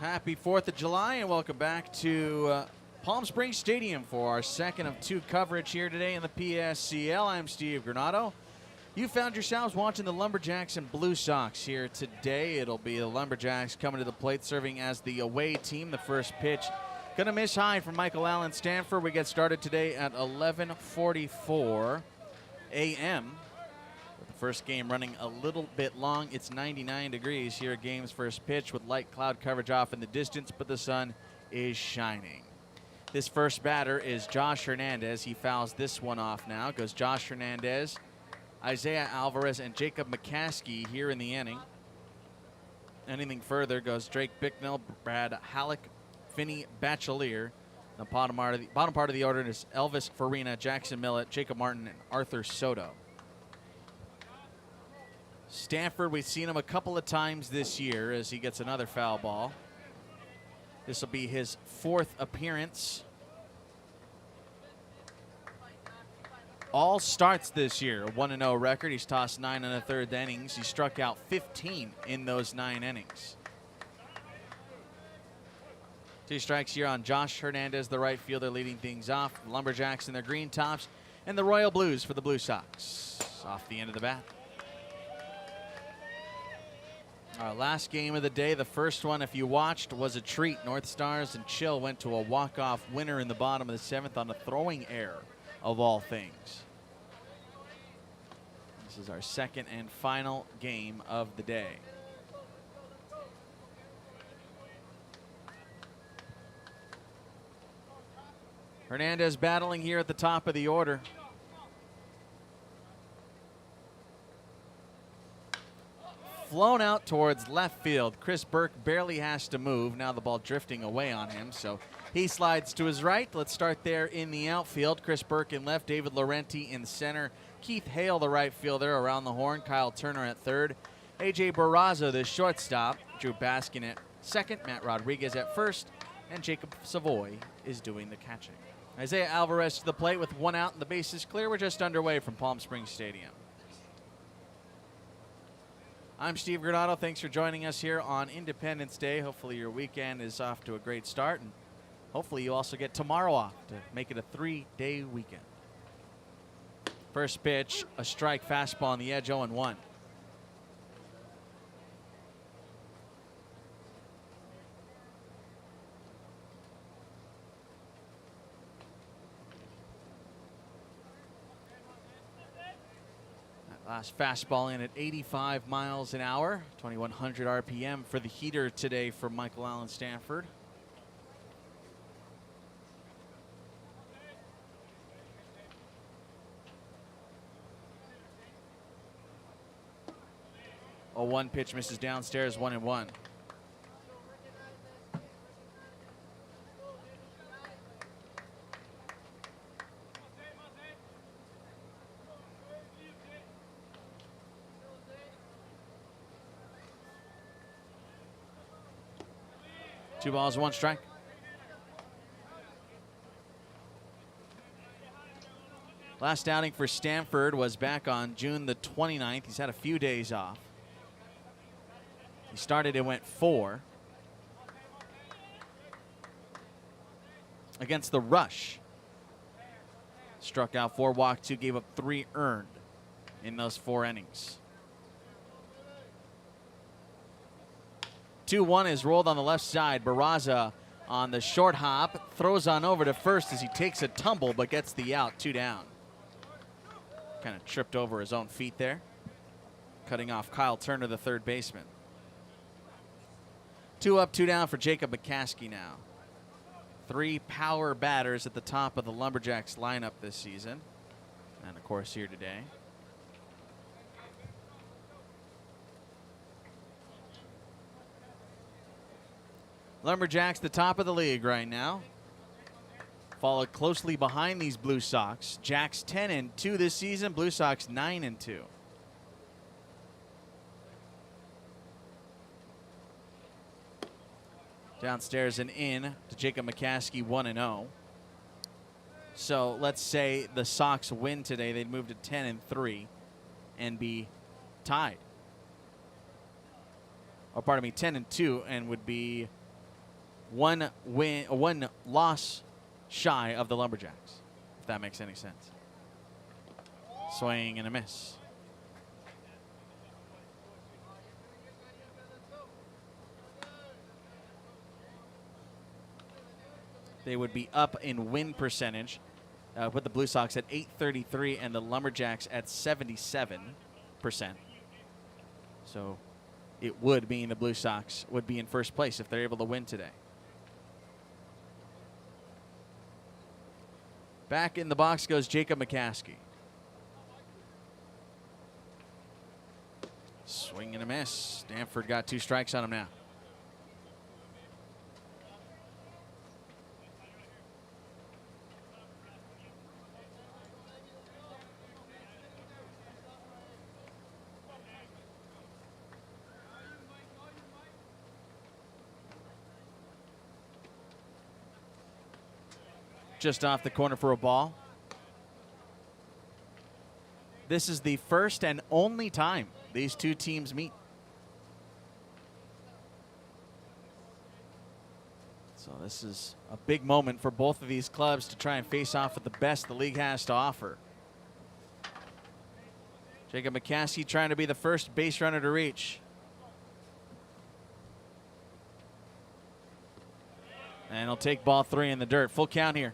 Happy 4th of July and welcome back to Palm Springs Stadium for our second of two coverage here today in the PSCL. I'm Steve Granado. You found yourselves watching the LumberJacks and Blue Sox here today. It'll be the LumberJacks coming to the plate serving as the away team. The first pitch going to miss high from Michael Allen Stanford. We get started today at 11:44 a.m. The first game running a little bit long. It's 99 degrees here at game's first pitch with light cloud coverage off in the distance, but the sun is shining. This first batter is Josh Hernandez. He fouls this one off now. Goes Josh Hernandez, Isaiah Alvarez, and Jacob McCaskey here in the inning. Anything further goes Drake Bicknell, Brad Halleck, Finney Bachelier. The bottom part of the order is Elvis Farina, Jackson Millett, Jacob Martin, and Arthur Soto. Stanford, we've seen him a couple of times this year as he gets another foul ball. This will be his fourth appearance. All starts this year, 1-0 record. He's tossed 9 1/3 innings. He struck out 15 in those 9 innings. 2 strikes here on Josh Hernandez, the right fielder, leading things off. The LumberJacks in their green tops and the Royal Blues for the Blue Sox. Off the end of the bat. Our last game of the day, the first one, if you watched, was a treat. North Stars and Chill went to a walk-off winner in the bottom of the 7th on a throwing error, of all things. This is our second and final game of the day. Hernandez battling here at the top of the order. Flown out towards left field. Chris Burke barely has to move. Now the ball drifting away on him, so he slides to his right. Let's start there in the outfield. Chris Burke in left, David Laurenti in center, Keith Hale, the right fielder, around the horn, Kyle Turner at third, A.J. Barraza, the shortstop, Drew Baskin at second, Matt Rodriguez at first, and Jacob Savoy is doing the catching. Isaiah Alvarez to the plate with 1 out and the bases clear. We're just underway from Palm Springs Stadium. I'm Steve Granado. Thanks for joining us here on Independence Day. Hopefully your weekend is off to a great start, and hopefully you also get tomorrow off to make it a 3-day weekend. First pitch, a strike fastball on the edge, 0-1. Last fastball in at 85 miles an hour, 2,100 RPM for the heater today for Michael Allen Stanford. A 1 pitch misses downstairs, 1-1. Two balls, 1 strike. Last outing for Stanford was back on June the 29th. He's had a few days off. He started and went 4 against the Rush. Struck out 4, walked 2, gave up 3 earned in those 4 innings. 2-1 is rolled on the left side. Barraza on the short hop, throws on over to first as he takes a tumble but gets the out, 2 down. Kind of tripped over his own feet there, cutting off Kyle Turner, the third baseman. 2 up, 2 down for Jacob McCaskey now. 3 power batters at the top of the LumberJacks lineup this season, and of course here today. LumberJacks, the top of the league right now. Followed closely behind these Blue Sox. Jacks 10-2 this season. Blue Sox 9-2. Downstairs and in to Jacob McCaskey, 1-0. So let's say the Sox win today. They'd move to 10-3 and be tied. Or pardon me, 10-2 and would be one loss shy of the LumberJacks, if that makes any sense. Swing and a miss. They would be up in win percentage with the Blue Sox at 833 and the LumberJacks at 77%. So it would mean the Blue Sox would be in first place if they're able to win today. Back in the box goes Jacob McCaskey. Swing and a miss. Stanford got 2 strikes on him now. Just off the corner for a ball. This is the first and only time these two teams meet. So this is a big moment for both of these clubs to try and face off with the best the league has to offer. Jacob McCaskey trying to be the first base runner to reach. And he'll take ball 3 in the dirt. Full count here.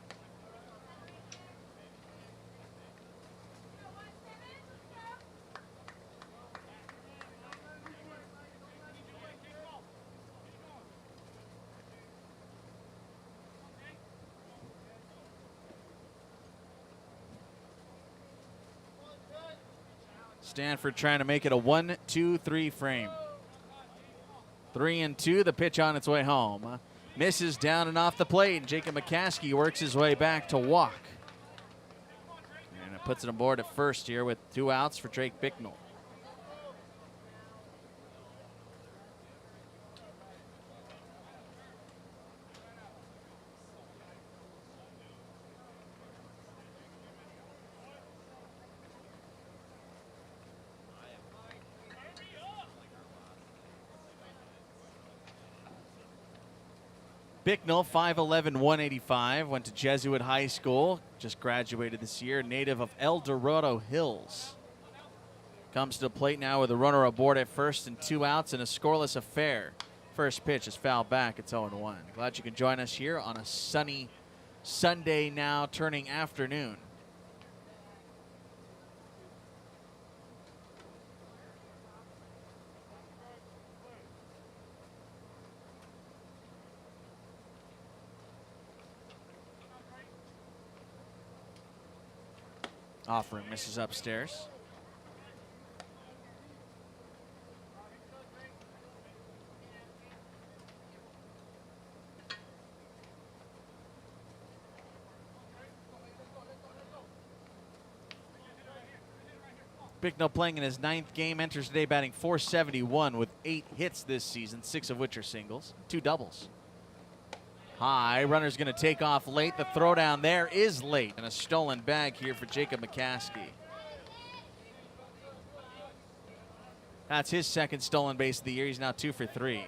Stanford trying to make it a 1-2-3 frame. 3-2, the pitch on its way home. Misses down and off the plate. Jacob McCaskey works his way back to walk. And it puts it aboard at first here with 2 outs for Drake Bicknell. Bicknell, 5'11", 185, went to Jesuit High School, just graduated this year, native of El Dorado Hills. Comes to the plate now with a runner aboard at first and 2 outs in a scoreless affair. First pitch is fouled back. It's 0-1. Glad you can join us here on a sunny Sunday now turning afternoon. Offering misses upstairs. Bicknell playing in his 9th game, enters today batting .471 with 8 hits this season, 6 of which are singles, 2 doubles. High, runner's going to take off late. The throwdown there is late. And a stolen bag here for Jacob McCaskey. That's his 2nd stolen base of the year. He's now 2 for 3.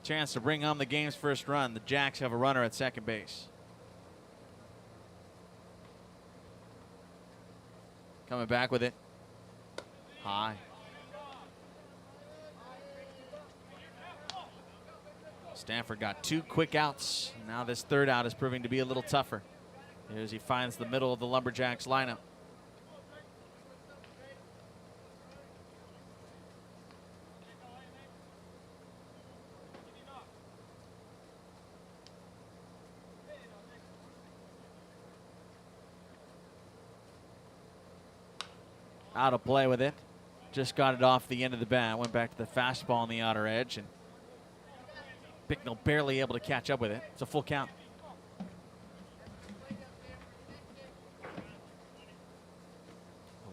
Chance to bring home the game's first run. The Jacks have a runner at second base. Coming back with it. High. Stanford got 2 quick outs. Now this 3rd out is proving to be a little tougher as he finds the middle of the LumberJacks lineup. Out of play with it. Just got it off the end of the bat. Went back to the fastball on the outer edge, and Bicknell barely able to catch up with it. It's a full count.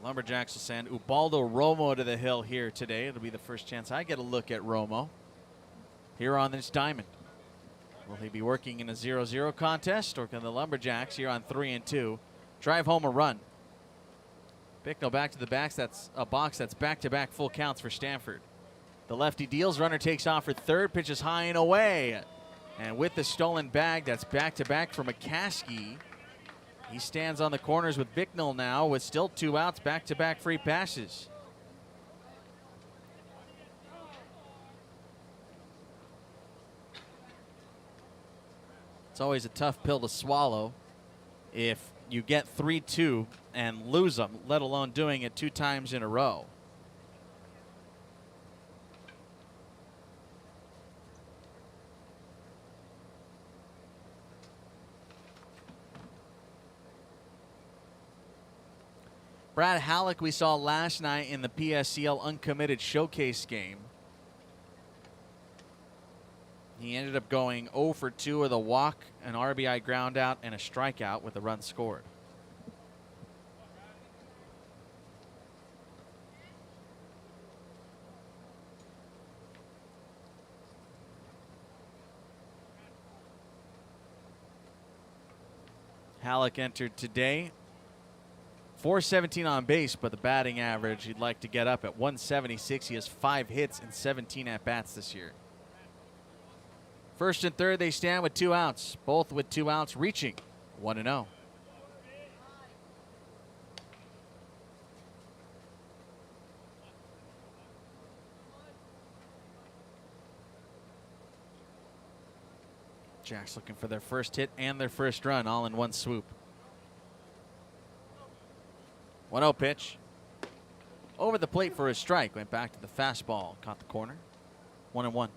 Lumberjacks will send Ubaldo Romo to the hill here today. It'll be the first chance I get a look at Romo here on this diamond. Will he be working in a 0-0 contest, or can the Lumberjacks here on 3-2 drive home a run? Bicknell back to the backs. That's a box that's back-to-back full counts for Stanford. The lefty deals. Runner takes off for third. Pitches high and away. And with the stolen bag, that's back-to-back for McCaskey. He stands on the corners with Bicknell now with still 2 outs. Back-to-back free passes. It's always a tough pill to swallow if you get 3-2 and lose them, let alone doing it 2 times in a row. Brad Halleck we saw last night in the PSCL uncommitted showcase game. He ended up going 0 for 2 with a walk, an RBI ground out, and a strikeout with a run scored. Halleck entered today. .417 on base, but the batting average he'd like to get up at 176. He has 5 hits and 17 at-bats this year. First and third, they stand with 2 outs. Both with 2 outs, reaching 1-0. Jacks looking for their first hit and their first run all in one swoop. 1-0 pitch. Over the plate for a strike. Went back to the fastball. Caught the corner. 1-1.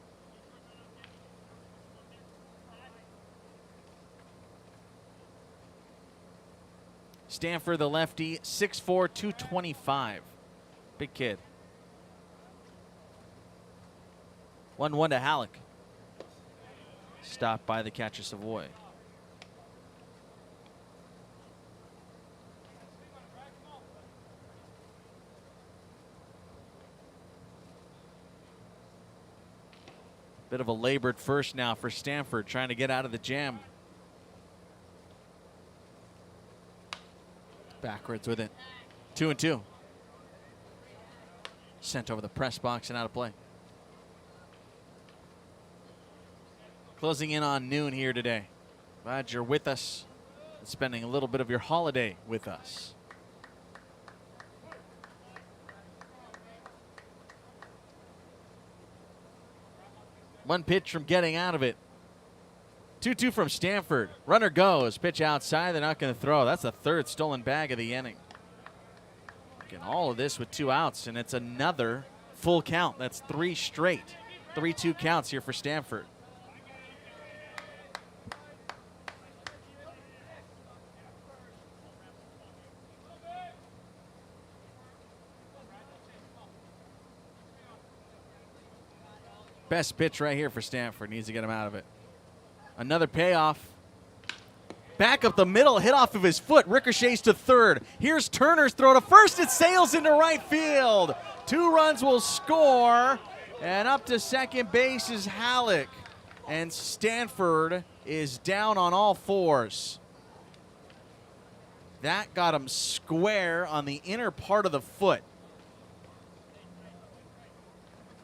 Stanford, the lefty, 6'4", 225. Big kid. 1-1 to Halleck. Stopped by the catcher, Savoy. Bit of a labored first now for Stanford, trying to get out of the jam. Backwards with it. 2-2. Sent over the press box and out of play. Closing in on noon here today. Glad you're with us and spending a little bit of your holiday with us. One pitch from getting out of it. 2-2 from Stanford. Runner goes. Pitch outside. They're not going to throw. That's the third stolen bag of the inning. Again, all of this with 2 outs, and it's another full count. That's 3 straight. 3-2 counts here for Stanford. Best pitch right here for Stanford. Needs to get him out of it. Another payoff. Back up the middle, hit off of his foot, ricochets to third. Here's Turner's throw to first. It sails into right field. 2 runs will score, and up to second base is Halleck. And Stanford is down on all 4s. That got him square on the inner part of the foot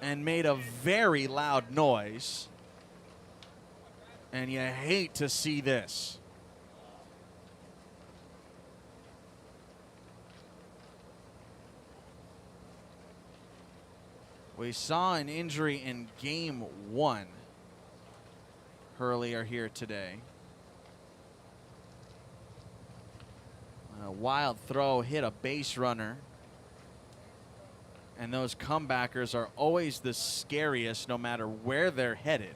and made a very loud noise. And you hate to see this. We saw an injury in game 1 earlier here today. A wild throw hit a base runner. And those comebackers are always the scariest no matter where they're headed.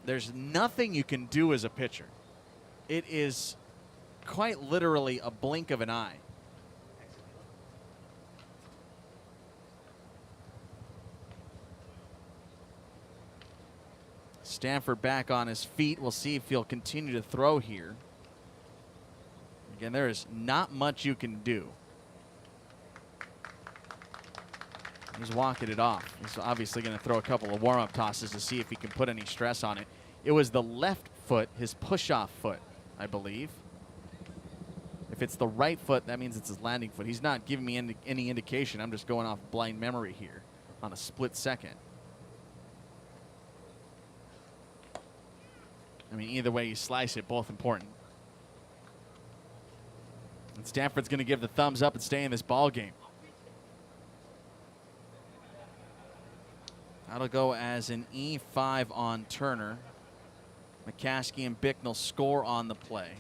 There's nothing you can do as a pitcher. It is quite literally a blink of an eye. Stanford back on his feet. We'll see if he'll continue to throw here. Again, there is not much you can do. He's walking it off. He's obviously going to throw a couple of warm-up tosses to see if he can put any stress on it. It was the left foot, his push-off foot, I believe. If it's the right foot, that means it's his landing foot. He's not giving me any indication. I'm just going off blind memory here on a split second. I mean, either way you slice it, both important. And Stanford's going to give the thumbs up and stay in this ball game. That'll go as an E5 on Turner. McCaskey and Bicknell score on the play.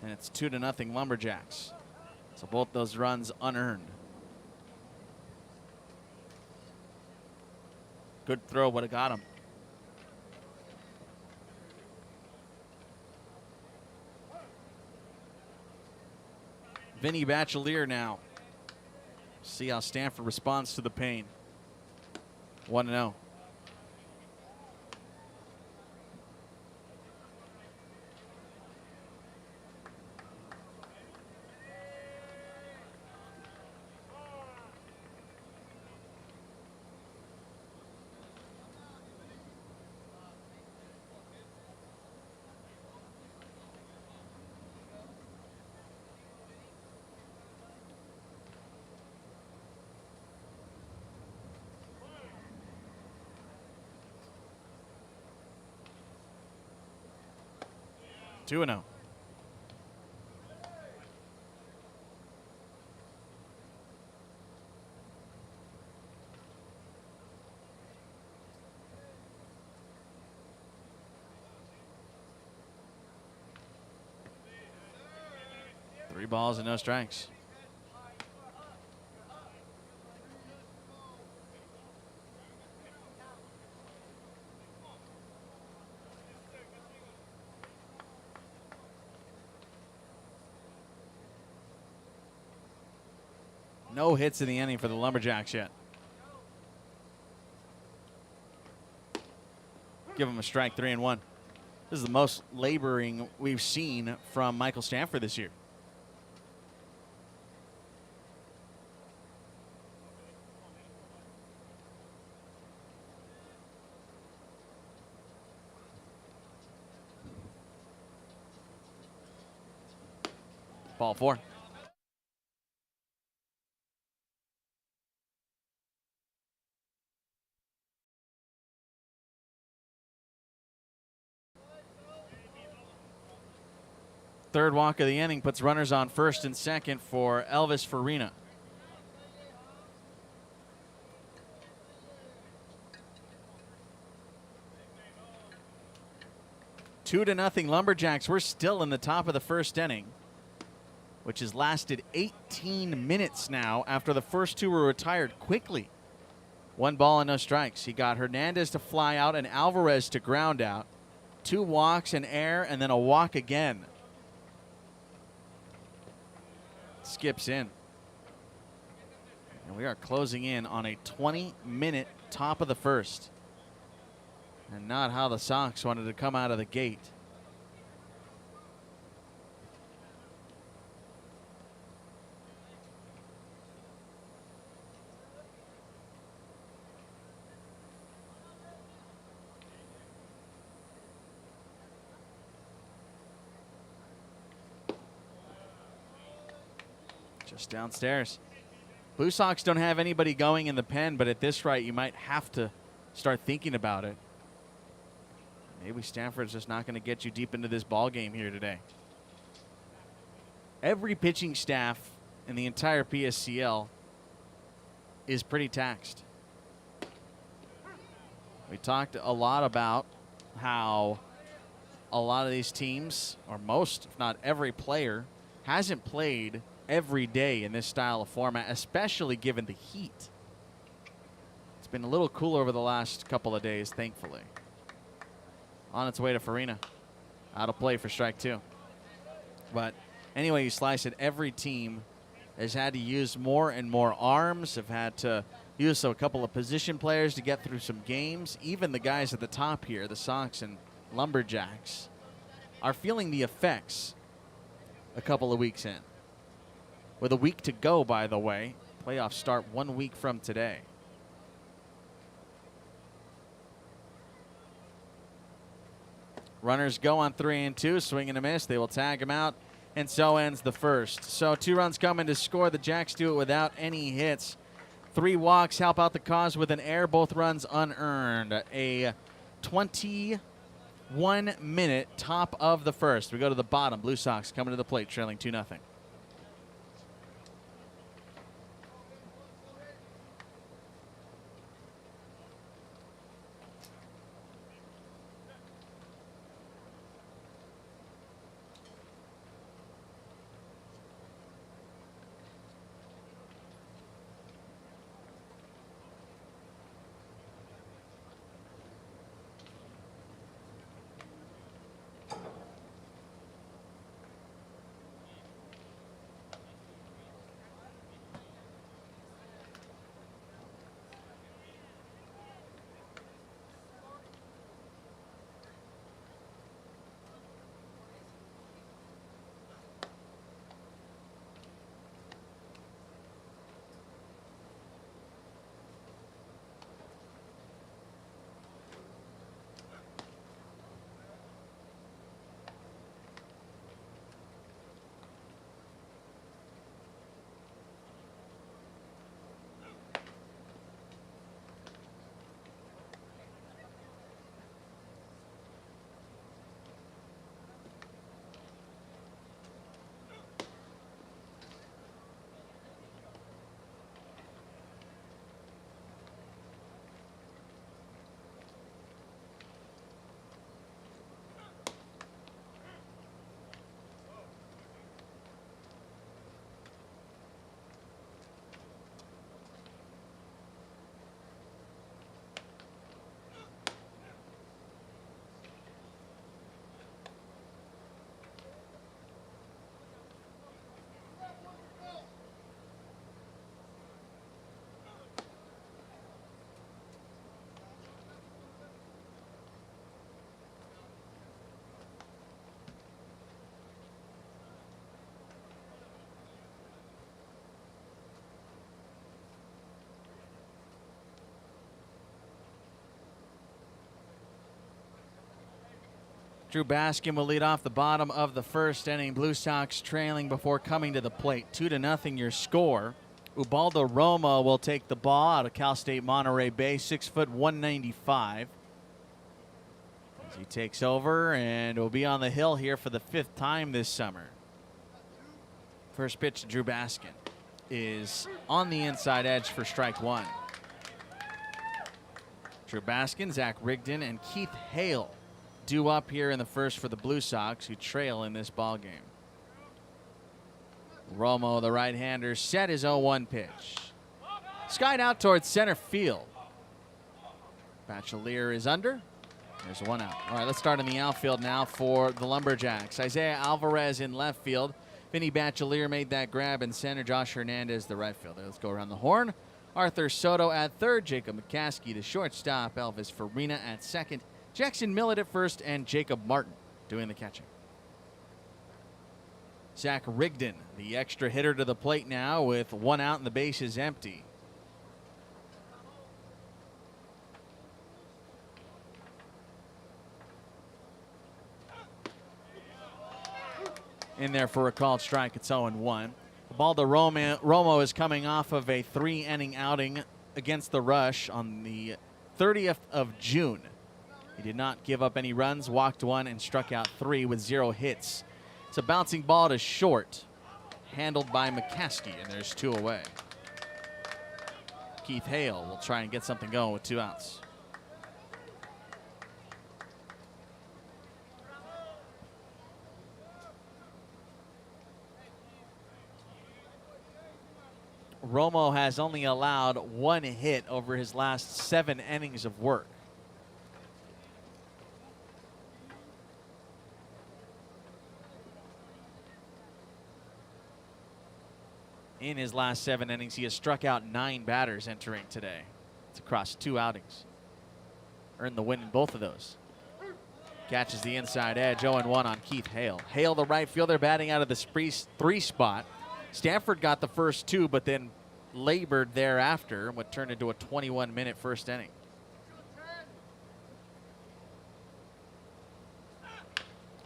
And it's 2-0 Lumberjacks. So both those runs unearned. Good throw would have got him. Vinny Bachelier now. See how Stanford responds to the pain. 1-0. Two and 0. Three balls and no strikes. No hits in the inning for the Lumberjacks yet. Give him a strike, 3-1. This is the most laboring we've seen from Michael Stanford this year. Ball 4. Third walk of the inning puts runners on first and second for Elvis Farina. Two to nothing Lumberjacks. We're still in the top of the first inning, which has lasted 18 minutes now after the first two were retired quickly. 1 ball and no strikes. He got Hernandez to fly out and Alvarez to ground out. 2 walks, an error, and then a walk again. Skips in. And we are closing in on a 20-minute top of the first. And not how the Sox wanted to come out of the gate. Just downstairs. Blue Sox don't have anybody going in the pen, but at this rate, you might have to start thinking about it. Maybe Stanford's just not going to get you deep into this ball game here today. Every pitching staff in the entire PSCL is pretty taxed. We talked a lot about how a lot of these teams, or most, if not every player, hasn't played every day in this style of format, especially given the heat. It's been a little cooler over the last couple of days, thankfully. On its way to Farina. Out of play for strike 2. But anyway, you slice it, every team has had to use more and more arms, have had to use a couple of position players to get through some games. Even the guys at the top here, the Sox and Lumberjacks, are feeling the effects a couple of weeks in. With a week to go, by the way. Playoffs start 1 week from today. Runners go on 3 and 2. Swing and a miss. They will tag him out. And so ends the first. So 2 runs coming to score. The Jacks do it without any hits. 3 walks help out the cause with an error. Both runs unearned. A 21-minute top of the first. We go to the bottom. Blue Sox coming to the plate, trailing 2-0. Drew Baskin will lead off the bottom of the first inning. Blue Sox trailing before coming to the plate. 2-0 your score. Ubaldo Romo will take the ball out of Cal State Monterey Bay, 6 foot 195. As he takes over and will be on the hill here for the 5th time this summer. First pitch to Drew Baskin is on the inside edge for strike 1. Drew Baskin, Zach Rigdon, and Keith Hale due up here in the first for the Blue Sox, who trail in this ball game. Romo, the right-hander, set his 0-1 pitch. Skied out towards center field. Bachelier is under. There's 1 out. All right, let's start in the outfield now for the LumberJacks. Isaiah Alvarez in left field. Vinny Bachelier made that grab in center. Josh Hernandez, the right fielder. Let's go around the horn. Arthur Soto at third. Jacob McCaskey to shortstop. Elvis Farina at second. Jackson Millett at first, and Jacob Martin doing the catching. Zach Rigdon, the extra hitter to the plate now with 1 out and the base is empty. In there for a called strike. It's 0-1. Ubaldo Romo is coming off of a 3-inning outing against the Rush on the 30th of June. He did not give up any runs, walked 1, and struck out 3 with 0 hits. It's a bouncing ball to short, handled by McCaskey, and there's 2 away. Keith Hale will try and get something going with 2 outs. Romo has only allowed 1 hit over his last 7 innings of work. In his last 7 innings, he has struck out 9 batters entering today. It's across 2 outings. Earned the win in both of those. Catches the inside edge, 0-1 on Keith Hale. Hale, the right fielder, batting out of the 3 spot. Stanford got the first 2, but then labored thereafter, what turned into a 21-minute first inning.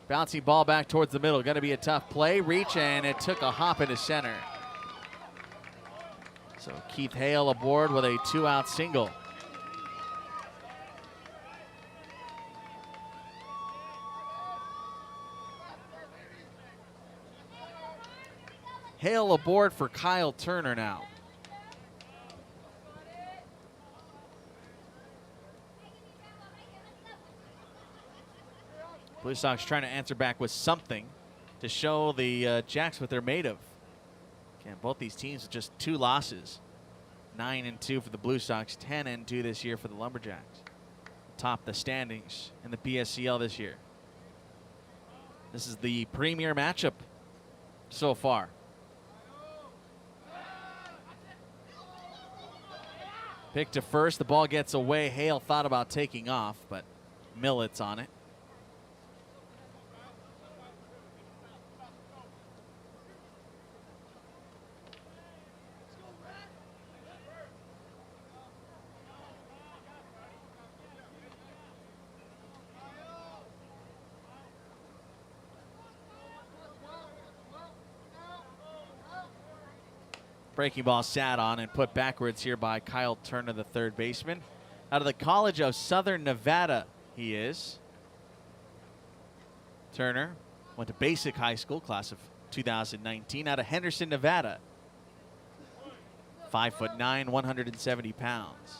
Bouncy ball back towards the middle. Going to be a tough play. Reach, and it took a hop into center. So Keith Hale aboard with a 2-out single. Hale aboard for Kyle Turner now. Blue Sox trying to answer back with something to show the Jacks what they're made of. Again, both these teams with just 2 losses. 9-2 for the Blue Sox, 10-2 this year for the LumberJacks. Top the standings in the PSCL this year. This is the premier matchup so far. Pick to first, the ball gets away. Hale thought about taking off, but Millett's on it. Breaking ball sat on and put backwards here by Kyle Turner, the third baseman. Out of the College of Southern Nevada, he is. Turner went to Basic High School, class of 2019, out of Henderson, Nevada. 5'9", 170 pounds.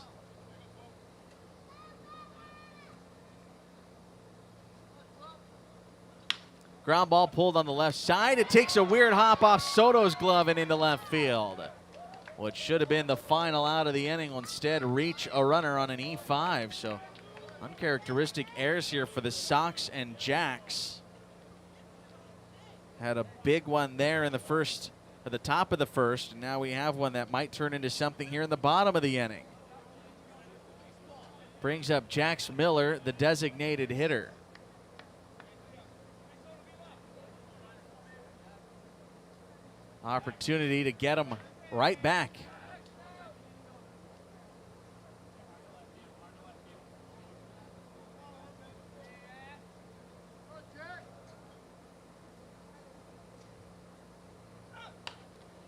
Ground ball pulled on the left side. It takes a weird hop off Soto's glove and into left field. What should have been the final out of the inning will instead reach a runner on an E5. So uncharacteristic errors here for the Sox and Jacks. Had a big one there in the first, at the top of the first. And now we have one that might turn into something here in the bottom of the inning. Brings up Jax Miller, the designated hitter. Opportunity to get him right back.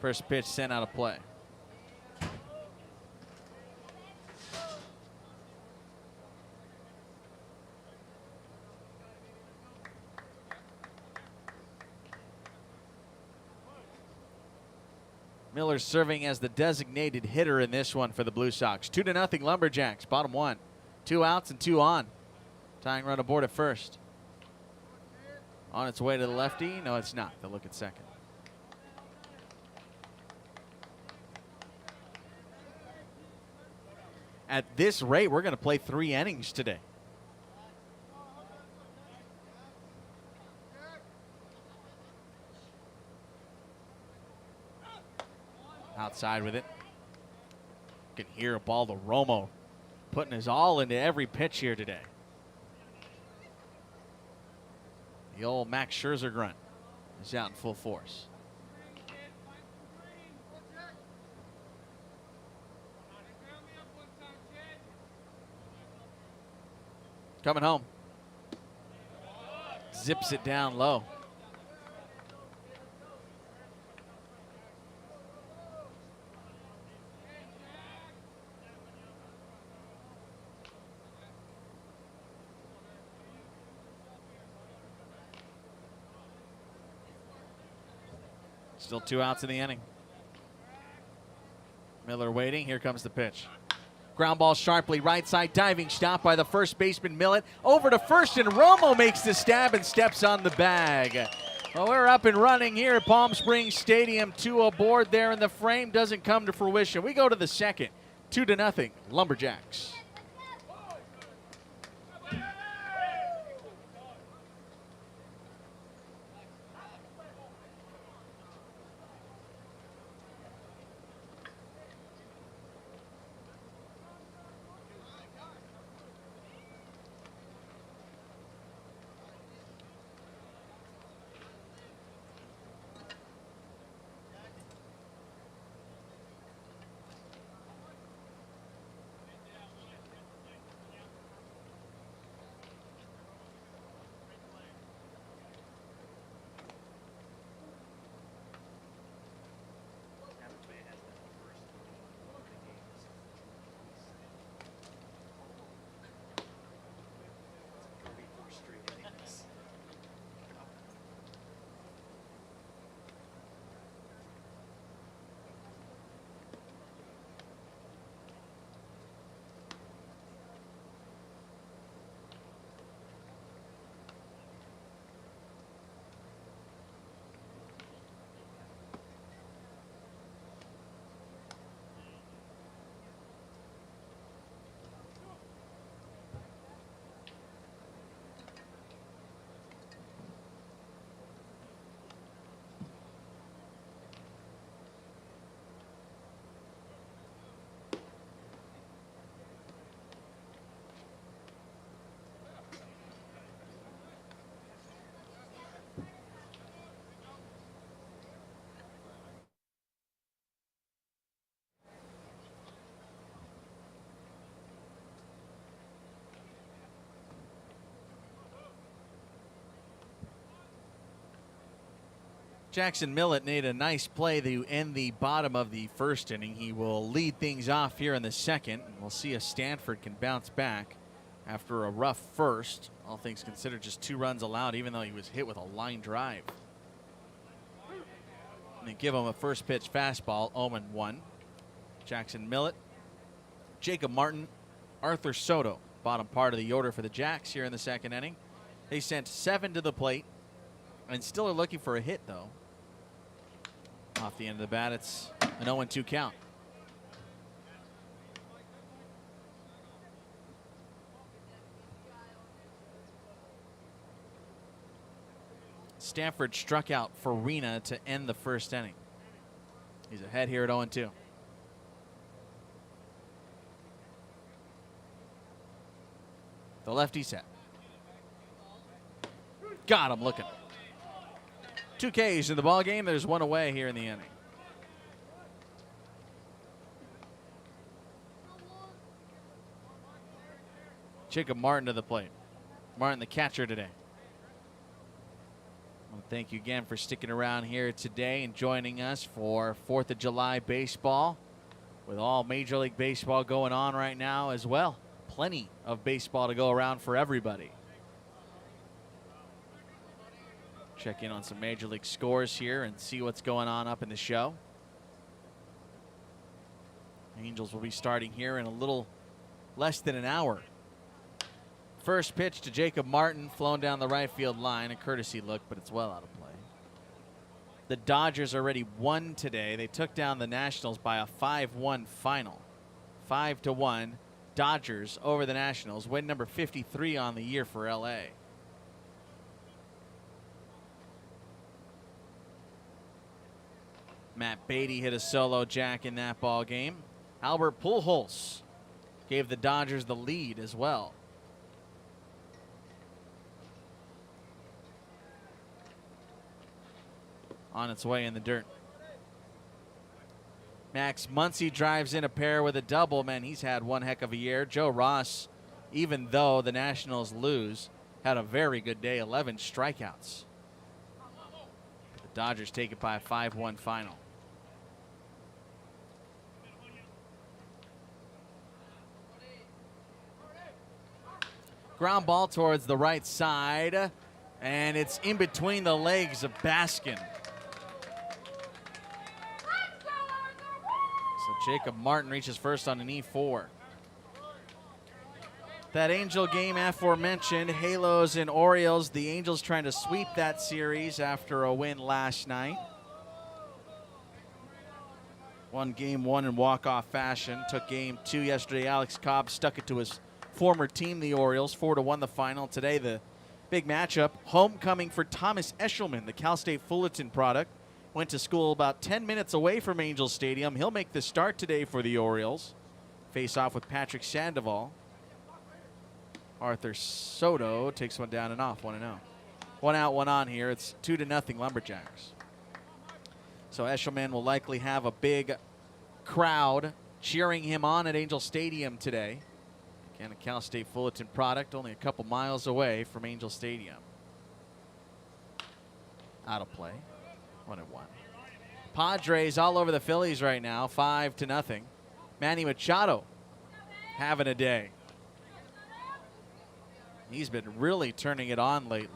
First pitch sent out of play. Miller serving as the designated hitter in this one for the Blue Sox. 2-0 LumberJacks, bottom 1. 2 outs and 2 on. Tying run aboard at first. On its way to the lefty. No, it's not. They'll look at second. At this rate, we're going to play 3 innings today. Outside with it. You can hear Ubaldo Romo putting his all into every pitch here today. The old Max Scherzer grunt is out in full force. Coming home. Zips it down low. Still 2 outs in the inning. Miller waiting. Here comes the pitch. Ground ball sharply right side. Diving stop by the first baseman Millett. Over to first, and Romo makes the stab and steps on the bag. Well, we're up and running here at Palm Springs Stadium. 2 aboard there in the frame. Doesn't come to fruition. We go to the second. 2-0 LumberJacks. Jackson Millett made a nice play to end the bottom of the first inning. He will lead things off here in the second. We'll see if Stanford can bounce back after a rough first. All things considered, just 2 runs allowed, even though he was hit with a line drive. And they give him a first pitch fastball, 0-1. Jackson Millett, Jacob Martin, Arthur Soto, bottom part of the order for the Jacks here in the second inning. They sent 7 to the plate and still are looking for a hit, though. Off the end of the bat, it's an 0-2 count. Stanford struck out Farina to end the first inning. He's ahead here at 0-2. The lefty set. Got him looking. 2 Ks in the ball game. There's 1 away here in the inning. Jacob Martin to the plate. Martin, the catcher today. Well, thank you again for sticking around here today and joining us for 4th of July baseball, with all Major League Baseball going on right now as well. Plenty of baseball to go around for everybody. Check in on some Major League scores here and see what's going on up in the show. Angels will be starting here in a little less than an hour. First pitch to Jacob Martin, flown down the right field line. A courtesy look, but it's well out of play. The Dodgers already won today. They took down the Nationals by a 5-1 final. 5-1. Dodgers over the Nationals. Win number 53 on the year for LA. Matt Beatty hit a solo jack in that ball game. Albert Pujols gave the Dodgers the lead as well. On its way in the dirt. Max Muncy drives in a pair with a double. Man, he's had one heck of a year. Joe Ross, even though the Nationals lose, had a very good day, 11 strikeouts. The Dodgers take it by a 5-1 final. Ground ball towards the right side, and it's in between the legs of Baskin. So Jacob Martin reaches first on an E4. That Angel game aforementioned, Halos and Orioles. The Angels trying to sweep that series after a win last night. Won game 1 in walk-off fashion. Took game 2 yesterday. Alex Cobb stuck it to his former team, the Orioles. 4-1 the final. Today, the big matchup. Homecoming for Thomas Eshelman, the Cal State Fullerton product. Went to school about 10 minutes away from Angel Stadium. He'll make the start today for the Orioles. Face off with Patrick Sandoval. Arthur Soto takes one down and off, 1-0. 1 out, 1 on here. It's 2-0 LumberJacks. So Eshelman will likely have a big crowd cheering him on at Angel Stadium today. Again, a Cal State Fullerton product, only a couple miles away from Angel Stadium. Out of play. 1-1. Padres all over the Phillies right now, 5-0. Manny Machado having a day. He's been really turning it on lately.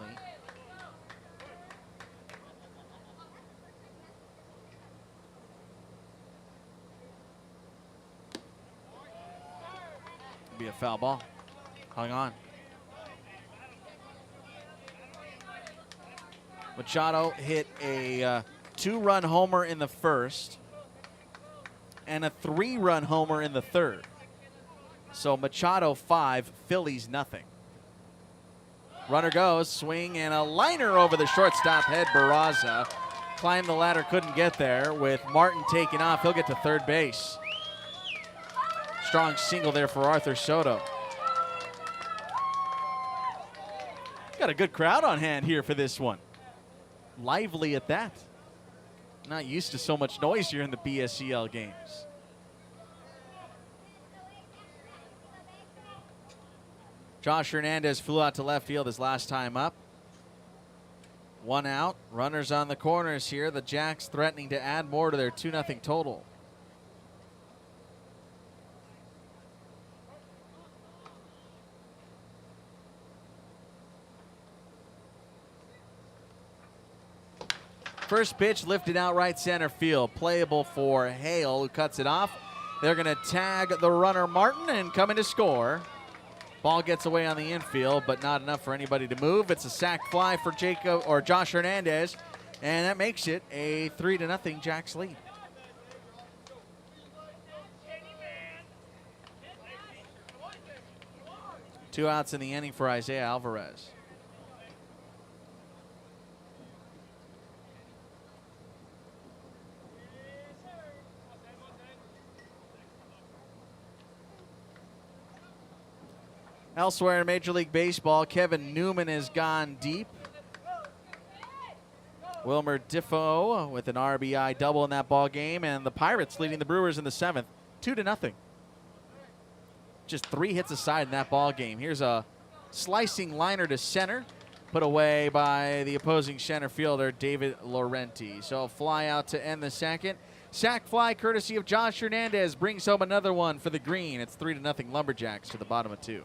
Be a foul ball. Hung on. Machado hit a 2-run homer in the first and a 3-run homer in the third. So Machado 5, Phillies nothing. Runner goes, swing, and a liner over the shortstop head. Barraza climbed the ladder, couldn't get there. With Martin taking off, he'll get to third base. Strong single there for Arthur Soto. Got a good crowd on hand here for this one. Lively at that. Not used to so much noise here in the PSCL games. Josh Hernandez flew out to left field his last time up. One out. Runners on the corners here. The Jacks threatening to add more to their 2-0 total. First pitch lifted out right center field. Playable for Hale, who cuts it off. They're going to tag the runner Martin and come in to score. Ball gets away on the infield, but not enough for anybody to move. It's a sac fly for Josh Hernandez, and that makes it a 3-0 Jacks lead. Two outs in the inning for Isaiah Alvarez. Elsewhere in Major League Baseball, Kevin Newman has gone deep. Wilmer Defoe with an RBI double in that ball game, and the Pirates leading the Brewers in the 7th, 2-0. Just 3 hits aside in that ball game. Here's a slicing liner to center, put away by the opposing center fielder, David Laurenti. So a fly out to end the second. Sac fly courtesy of Josh Hernandez brings home another one for the green. It's 3-0 LumberJacks to the bottom of 2.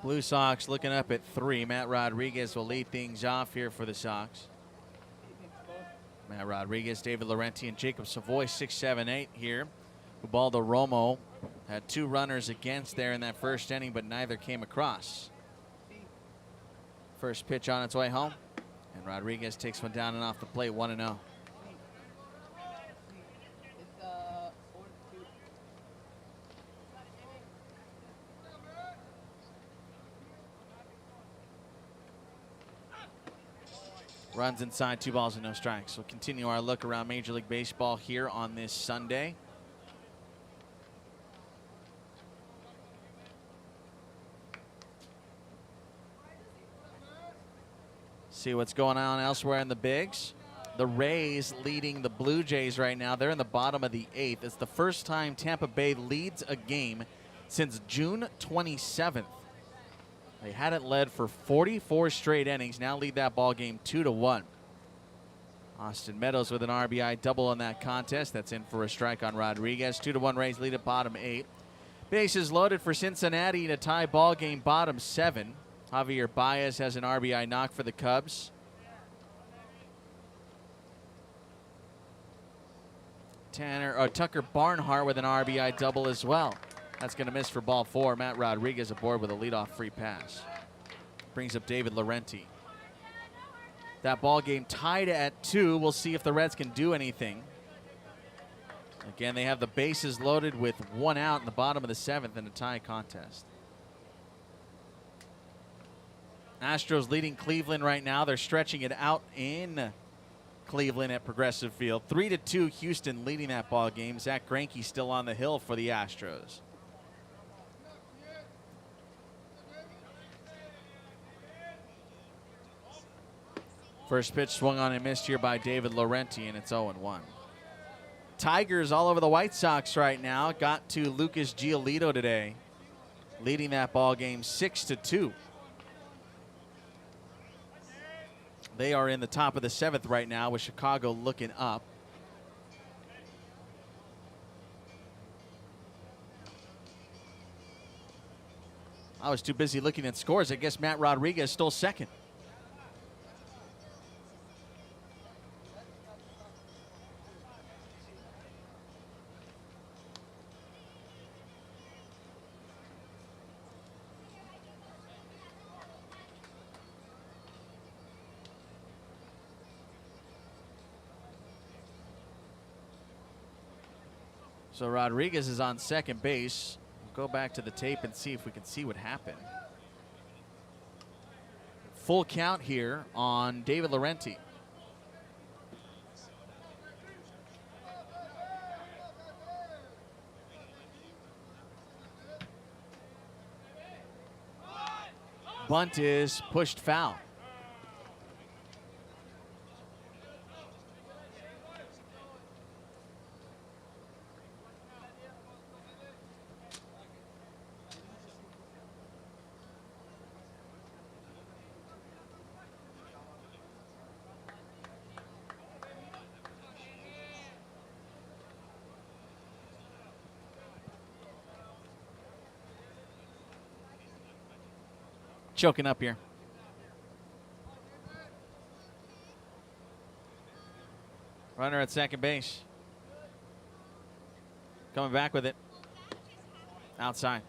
Blue Sox looking up at 3. Matt Rodriguez will lead things off here for the Sox. Matt Rodriguez, David Laurenti, and Jacob Savoy, 6, 7, 8 here. Ubaldo Romo had 2 runners against there in that first inning, but neither came across. First pitch on its way home, and Rodriguez takes one down and off the plate, 1-0. Runs inside, 2 balls and no strikes. We'll continue our look around Major League Baseball here on this Sunday. See what's going on elsewhere in the bigs. The Rays leading the Blue Jays right now. They're in the bottom of the 8th. It's the first time Tampa Bay leads a game since June 27th. They hadn't led for 44 straight innings. Now lead that ball game 2-1. Austin Meadows with an RBI double in that contest. That's in for a strike on Rodriguez. 2-1 Rays lead at bottom 8. Bases loaded for Cincinnati to tie ball game bottom 7. Javier Baez has an RBI knock for the Cubs. Tucker Barnhart with an RBI double as well. That's going to miss for ball 4. Matt Rodriguez aboard with a leadoff free pass. Brings up David Laurenti. That ball game tied at 2. We'll see if the Reds can do anything. Again, they have the bases loaded with 1 out in the bottom of the 7th in a tie contest. Astros leading Cleveland right now. They're stretching it out in Cleveland at Progressive Field. 3-2 Houston leading that ball game. Zach Greinke still on the hill for the Astros. First pitch swung on and missed here by David Laurenti, and it's 0-1. Tigers all over the White Sox right now. Got to Lucas Giolito today, leading that ball game 6-2. They are in the top of the 7th right now with Chicago looking up. I was too busy looking at scores. I guess Matt Rodriguez stole second. So Rodriguez is on second base. We'll go back to the tape and see if we can see what happened. Full count here on David Laurenti. Bunt is pushed foul. Choking up here. Runner at second base. Coming back with it. Outside.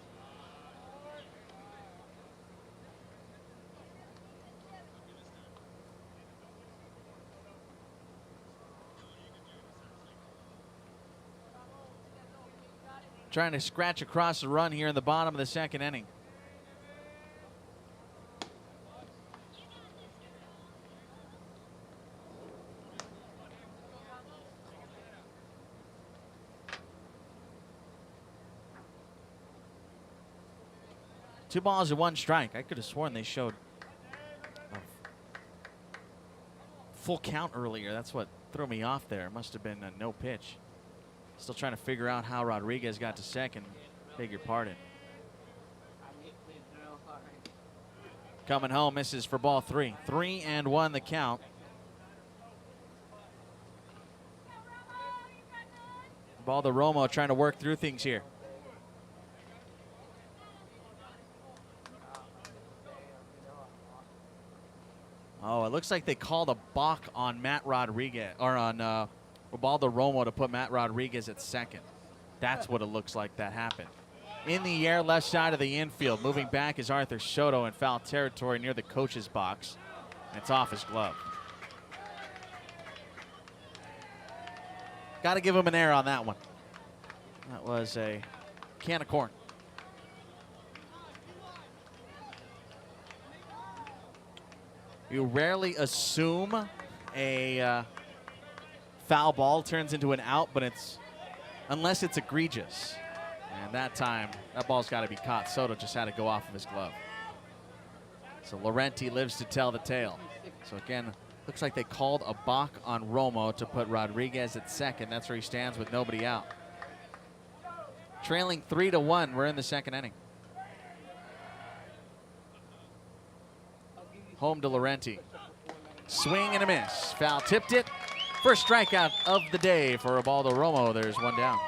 Trying to scratch across the run here in the bottom of the 2nd inning. Two balls and 1 strike. I could have sworn they showed a full count earlier. That's what threw me off there. Must have been a no pitch. Still trying to figure out how Rodriguez got to second. Beg your pardon. Coming home, misses for ball 3. 3-1 the count. Balderrama trying to work through things here. Oh, it looks like they called a balk on Matt Rodriguez, or on Balderrama to put Matt Rodriguez at second. That's what it looks like that happened. In the air, left side of the infield. Moving back is Arthur Soto in foul territory near the coach's box. It's off his glove. Got to give him an error on that one. That was a can of corn. You rarely assume a foul ball turns into an out, but it's unless it's egregious. And that time, that ball's got to be caught. Soto just had to go off of his glove. So Laurenti lives to tell the tale. So again, looks like they called a balk on Romo to put Rodriguez at second. That's where he stands with nobody out. Trailing 3-1, we're in the 2nd inning. Home to Laurenti. Swing and a miss. Foul tipped it. First strikeout of the day for Balderrama. There's 1 down.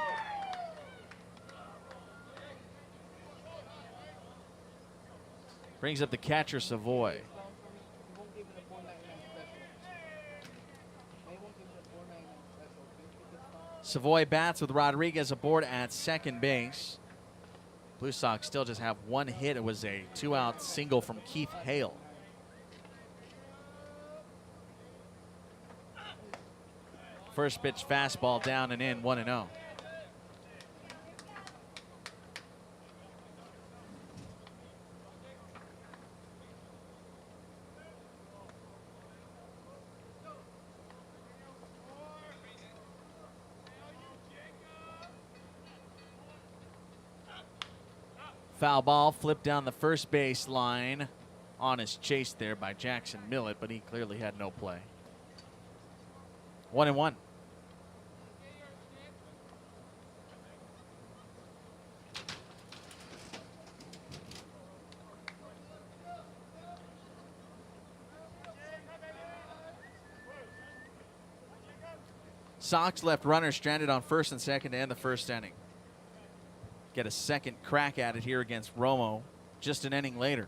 Brings up the catcher, Savoy. Savoy bats with Rodriguez aboard at second base. Blue Sox still just have 1 hit. It was a 2-out single from Keith Hale. First pitch fastball down and in, 1-0. Foul ball flipped down the first base line. Honest chase there by Jackson Millett, but he clearly had no play. 1-1. Sox left runners stranded on first and second to end the first inning. Get a second crack at it here against Romo just an inning later.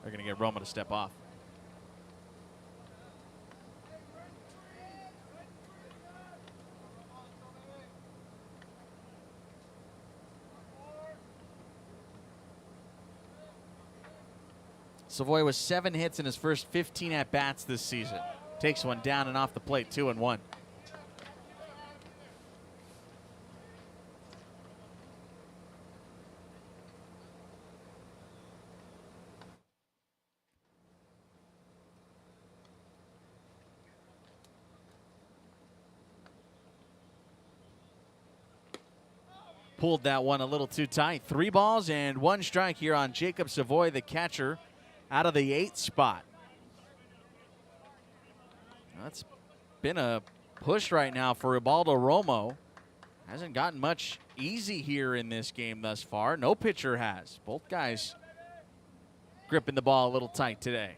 They're going to get Romo to step off. Savoy was 7 hits in his first 15 at-bats this season. Takes one down and off the plate, 2-1. Pulled that one a little too tight. 3 balls and 1 strike here on Jacob Savoy, the catcher, out of the 8th spot. That's been a push right now for Ubaldo Romo. Hasn't gotten much easy here in this game thus far. No pitcher has. Both guys gripping the ball a little tight today.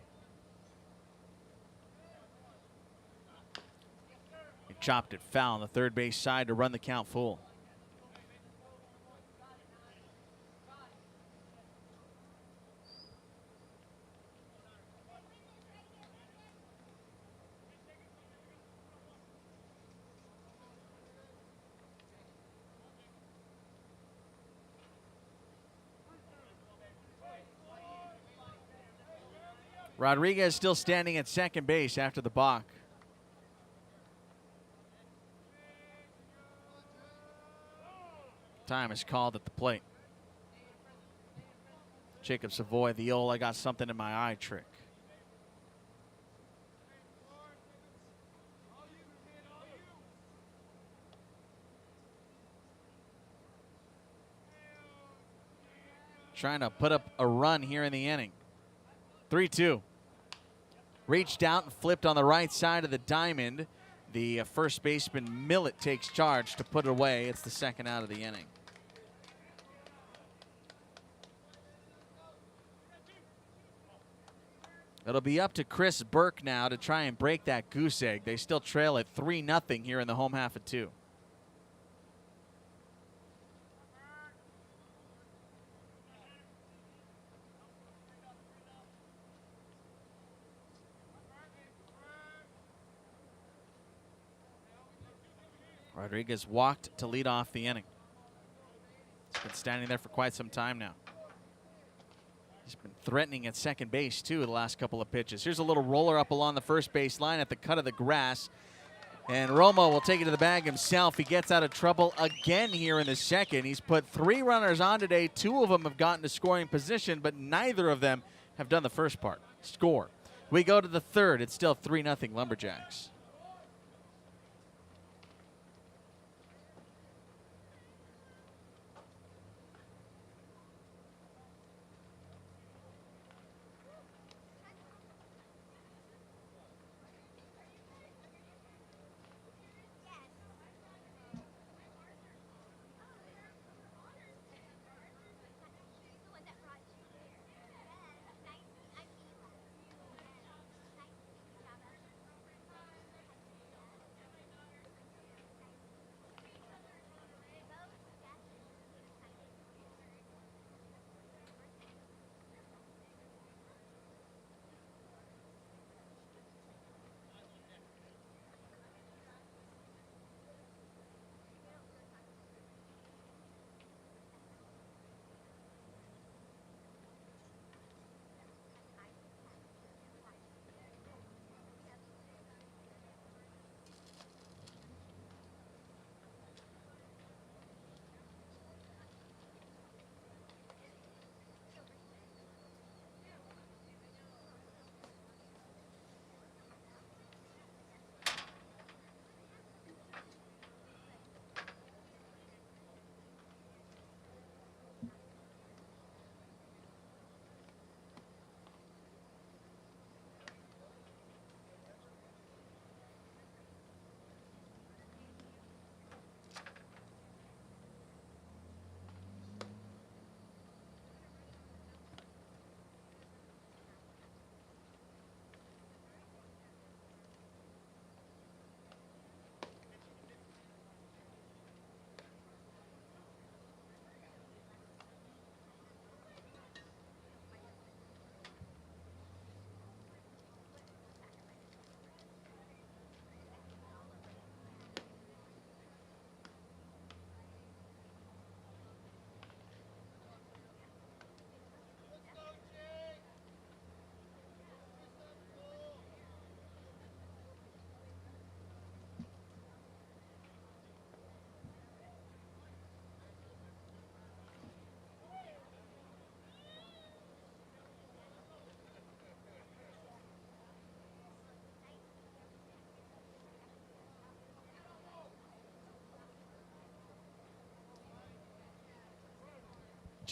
He chopped it foul on the third base side to run the count full. Rodriguez still standing at second base after the balk. Time is called at the plate. Jacob Savoy, the old "I got something in my eye" trick. Trying to put up a run here in the inning. 3-2. Reached out and flipped on the right side of the diamond. The first baseman Millett takes charge to put it away. It's the second out of the inning. It'll be up to Chris Burke now to try and break that goose egg. They still trail at 3-0 here in the home half of 2. Rodriguez walked to lead off the inning. He's been standing there for quite some time now. He's been threatening at second base, too, the last couple of pitches. Here's a little roller up along the first base line at the cut of the grass. And Romo will take it to the bag himself. He gets out of trouble again here in the second. He's put 3 runners on today. 2 of them have gotten to scoring position, but neither of them have done the first part. Score. We go to the third. It's still 3-0 LumberJacks.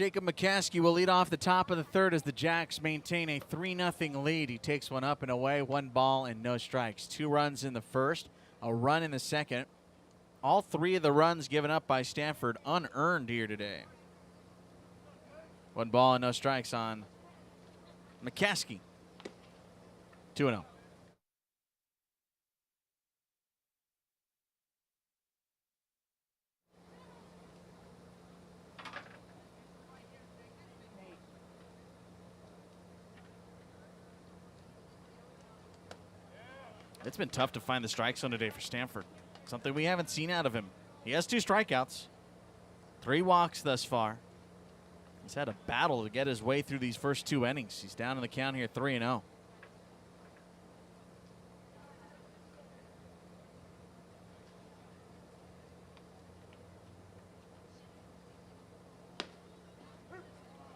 Jacob McCaskey will lead off the top of the third as the Jacks maintain a 3-0 lead. He takes one up and away, 1 ball and no strikes. 2 runs in the first, a run in the second. All 3 of the runs given up by Stanford unearned here today. 1 ball and no strikes on McCaskey. 2-0. It's been tough to find the strike zone today for Stanford. Something we haven't seen out of him. He has 2 strikeouts, 3 walks thus far. He's had a battle to get his way through these first 2 innings. He's down in the count here, 3-0.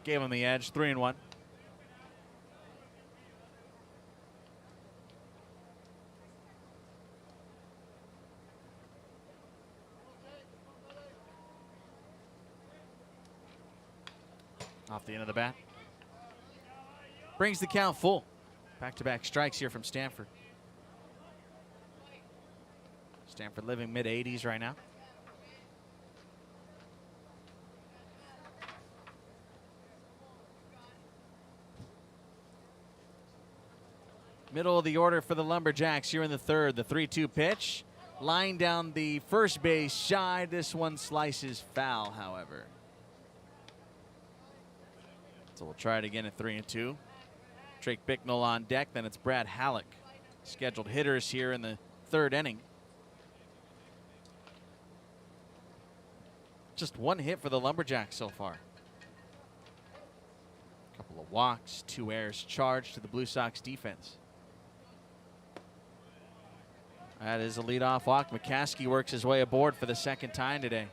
Gave him the edge, 3-1. Off the end of the bat. Brings the count full. Back-to-back strikes here from Stanford. Stanford living mid-80s right now. Middle of the order for the LumberJacks here in the third. The 3-2 pitch. Line down the first base side. This one slices foul, however. So we'll try it again at 3-2. Drake Bicknell on deck. Then it's Brad Halleck. Scheduled hitters here in the third inning. Just 1 hit for the LumberJacks so far. A couple of walks, 2 errors charged to the Blue Sox defense. That is a leadoff walk. McCaskey works his way aboard for the 2nd time today.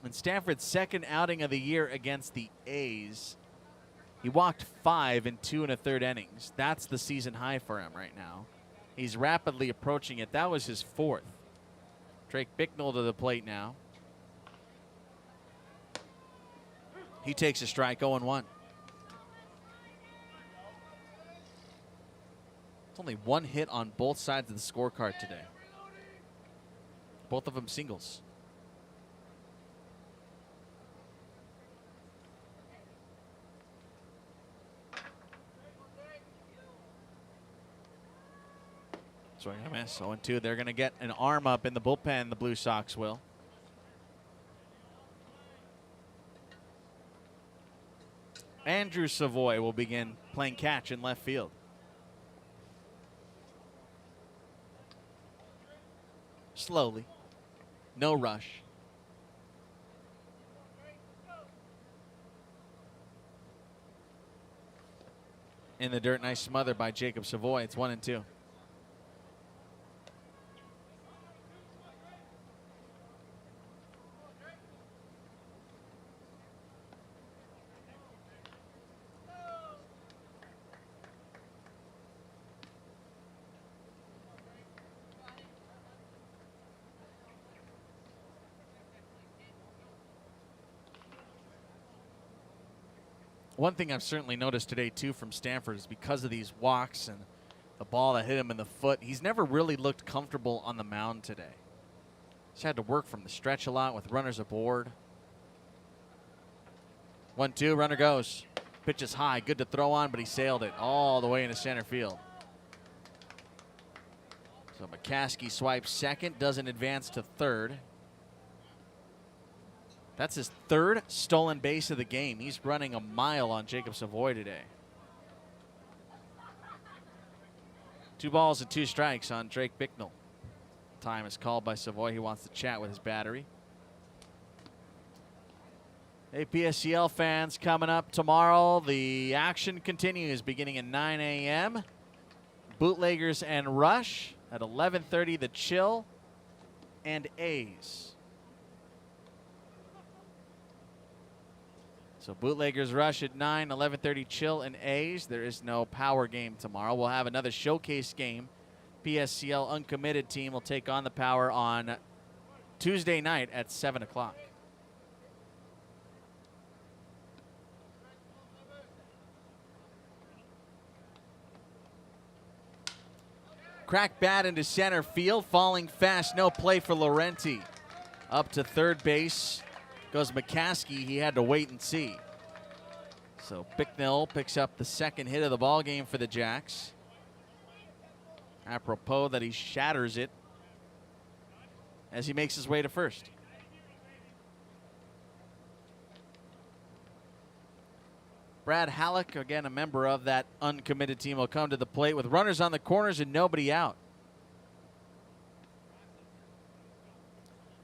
In Stanford's 2nd outing of the year against the A's, he walked 5 in 2 1/3 innings. That's the season high for him right now. He's rapidly approaching it. That was his 4th. Drake Bicknell to the plate now. He takes a strike, 0-1. It's only 1 hit on both sides of the scorecard today. Both of them singles. Swing and a miss. 0-2. They're going to get an arm up in the bullpen, the Blue Sox will. Andrew Savoy will begin playing catch in left field. Slowly. No rush. In the dirt, nice smother by Jacob Savoy. It's 1-2. One thing I've certainly noticed today, too, from Stanford is because of these walks and the ball that hit him in the foot, he's never really looked comfortable on the mound today. He's had to work from the stretch a lot with runners aboard. 1-2, runner goes. Pitch is high, good to throw on, but he sailed it all the way into center field. So McCaskey swipes second, doesn't advance to third. That's his 3rd stolen base of the game. He's running a mile on Jacob Savoy today. 2 balls and 2 strikes on Drake Bicknell. Time is called by Savoy. He wants to chat with his battery. Hey, PSCL fans, coming up tomorrow, the action continues beginning at 9 a.m. Bootleggers and Rush at 11:30, the Chill and A's. So Bootleggers Rush at 9, 11:30 Chill and A's. There is no power game tomorrow. We'll have another showcase game. PSCL uncommitted team will take on the power on Tuesday night at 7 o'clock. Crack bat into center field, falling fast, no play for Laurenti. Up to third base goes McCaskey. He had to wait and see. So Bicknell picks up the second hit of the ball game for the Jacks. Apropos that he shatters it as he makes his way to first. Brad Halleck, again a member of that uncommitted team, will come to the plate with runners on the corners and nobody out.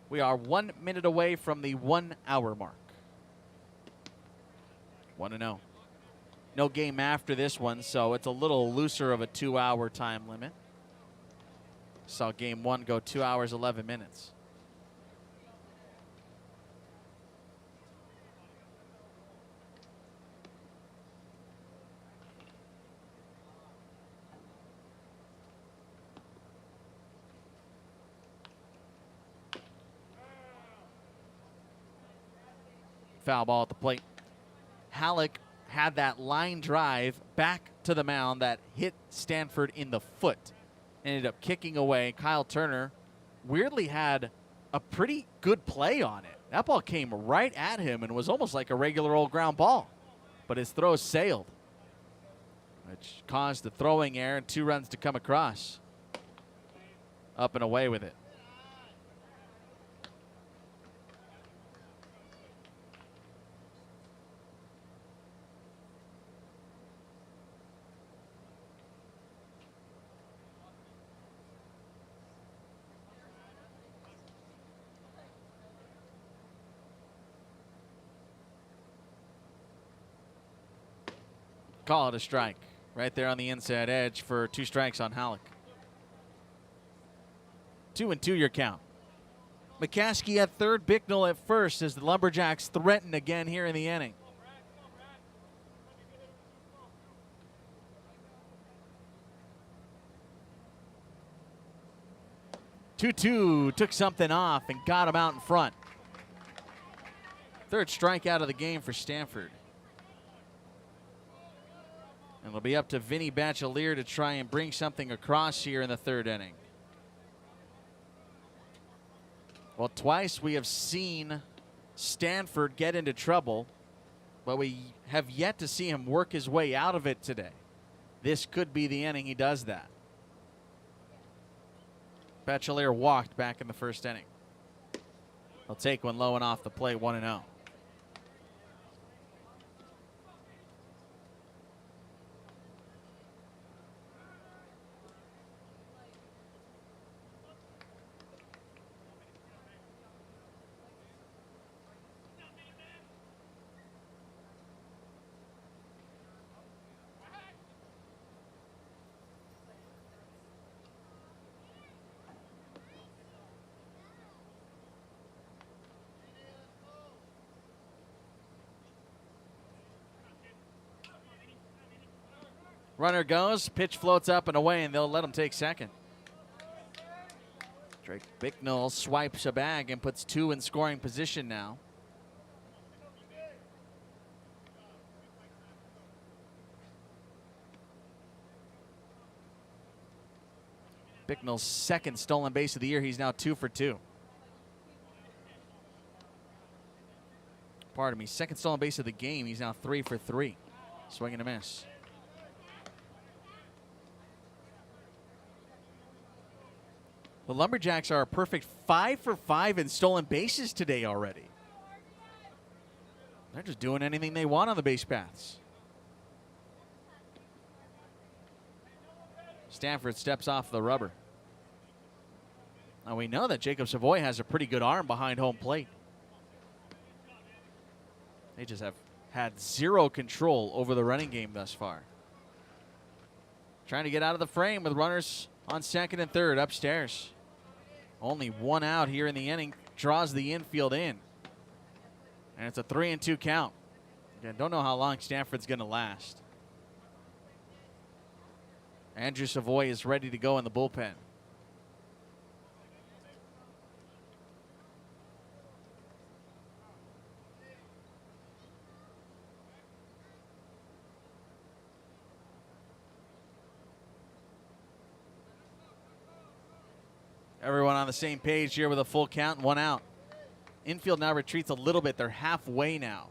We are 1 minute away from the 1 hour mark. 1-0. No game after this one, so it's a little looser of a 2-hour time limit. Saw game 1 go 2 hours, 11 minutes. Foul ball at the plate. Halleck had that line drive back to the mound that hit Stanford in the foot. Ended up kicking away. Kyle Turner weirdly had a pretty good play on it. That ball came right at him and was almost like a regular old ground ball. But his throw sailed, which caused the throwing error and 2 runs to come across. Up and away with it. Call it a strike. Right there on the inside edge for 2 strikes on Halleck. 2-2 your count. McCaskey at third, Bicknell at first as the LumberJacks threaten again here in the inning. Two took something off and got him out in front. Third strikeout of the game for Stanford. And it'll be up to Vinny Bachelier to try and bring something across here in the 3rd inning. Well, twice we have seen Stanford get into trouble, but we have yet to see him work his way out of it today. This could be the inning he does that. Bachelier walked back in the 1st inning. He'll take one low and off the plate, 1-0. Runner goes, pitch floats up and away, and they'll let him take second. Drake Bicknell swipes a bag and puts 2 in scoring position now. Bicknell's 2nd stolen base of the year. He's now 2 for 2. Pardon me, 2nd stolen base of the game. He's now 3 for 3. Swing and a miss. The LumberJacks are a perfect 5 for 5 in stolen bases today already. They're just doing anything they want on the base paths. Stanford steps off the rubber. Now we know that Jacob Savoy has a pretty good arm behind home plate. They just have had 0 control over the running game thus far. Trying to get out of the frame with runners on 2nd and 3rd upstairs. Only 1 out here in the inning, draws the infield in. And it's a 3-2 count. Again, don't know how long Stanford's going to last. Andrew Savoy is ready to go in the bullpen. Everyone on the same page here with a full count and 1 out. Infield now retreats a little bit. They're halfway now.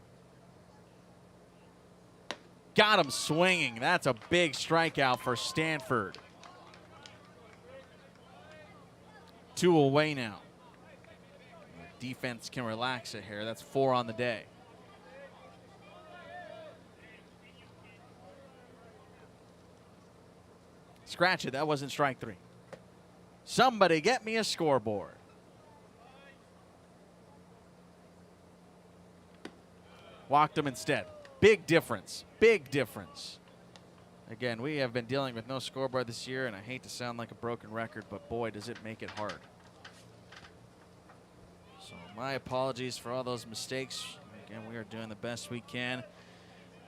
Got him swinging. That's a big strikeout for Stanford. 2 away now. Defense can relax it here. That's 4 on the day. Scratch it. That wasn't strike 3. Somebody get me a scoreboard. Walked him instead. Big difference. Big difference. Again, we have been dealing with no scoreboard this year, and I hate to sound like a broken record, but boy, does it make it hard. So my apologies for all those mistakes. Again, we are doing the best we can.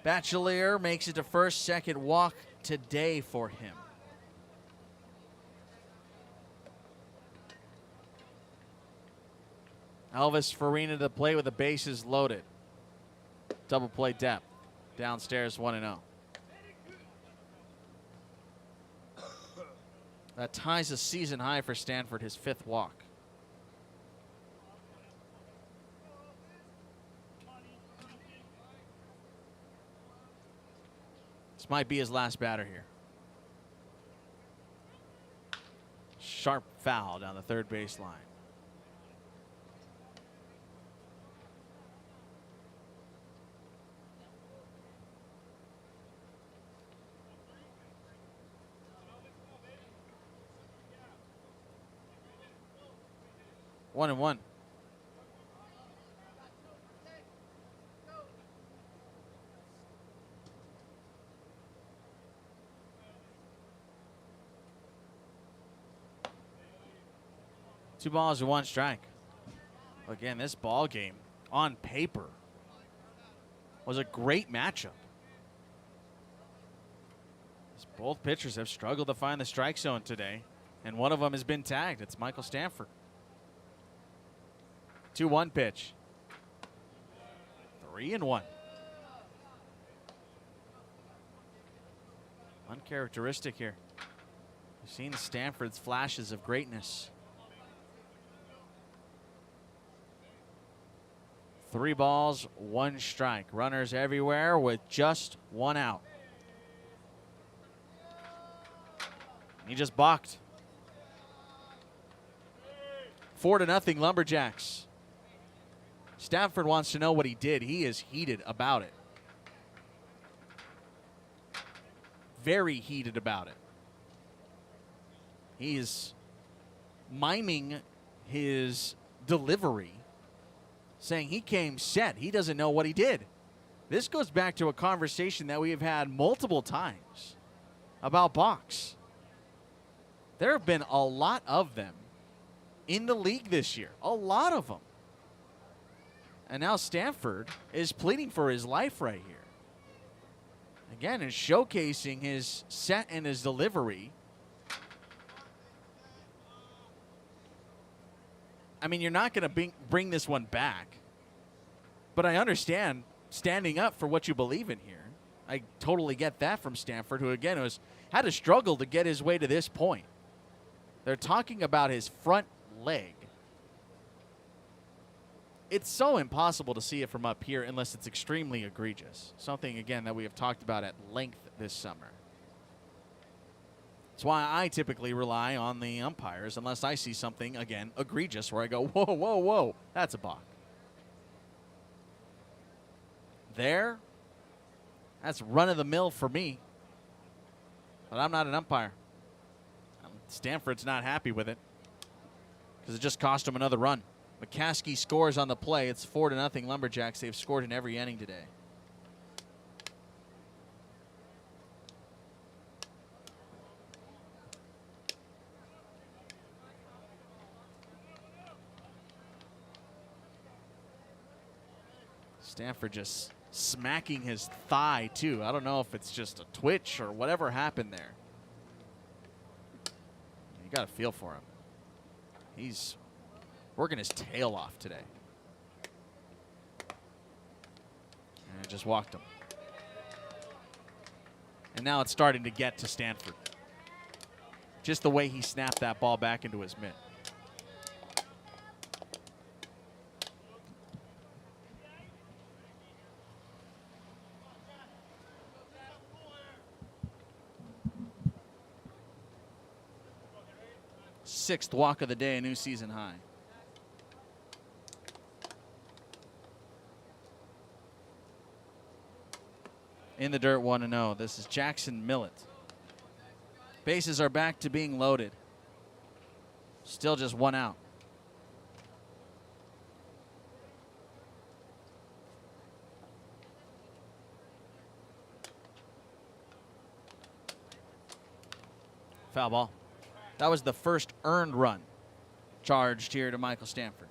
Bachelier makes it to first, second walk today for him. Elvis Farina to the plate with the bases loaded. Double play depth. Downstairs 1-0. That ties a season high for Stanford, his 5th walk. This might be his last batter here. Sharp foul down the third baseline. One and one. Two balls and 1 strike. Again, this ball game on paper was a great matchup. Both pitchers have struggled to find the strike zone today, and one of them has been tagged. It's Michael Stanford. 2-1 pitch. 3-1. Uncharacteristic here. We've seen Stanford's flashes of greatness. 3 balls, 1 strike. Runners everywhere with just 1 out. He just balked. 4-0 Lumberjacks. Stanford wants to know what he did. He is heated about it. Very heated about it. He is miming his delivery, saying he came set. He doesn't know what he did. This goes back to a conversation that we have had multiple times about balks. There have been a lot of them in the league this year. A lot of them. And now Stanford is pleading for his life right here. Again, is showcasing his set and his delivery. I mean, you're not going to bring this one back. But I understand standing up for what you believe in here. I totally get that from Stanford, who, again, had to struggle to get his way to this point. They're talking about his front leg. It's so impossible to see it from up here unless it's extremely egregious. Something, again, that we have talked about at length this summer. That's why I typically rely on the umpires unless I see something, again, egregious where I go, whoa, whoa, whoa, that's a balk. There, that's run-of-the-mill for me. But I'm not an umpire. Stanford's not happy with it because it just cost him another run. McCaskey scores on the play. It's 4-0 Lumberjacks. They've scored in every inning today. Stanford just smacking his thigh, too. I don't know if it's just a twitch or whatever happened there. You got to feel for him. He's working his tail off today. And just walked him. And now it's starting to get to Stanford. Just the way he snapped that ball back into his mitt. Sixth walk of the day, a new season high. In the dirt, 1-0. This is Jackson Millett. Bases are back to being loaded. Still just one out. Foul ball. That was the first earned run charged here to Michael Stanford.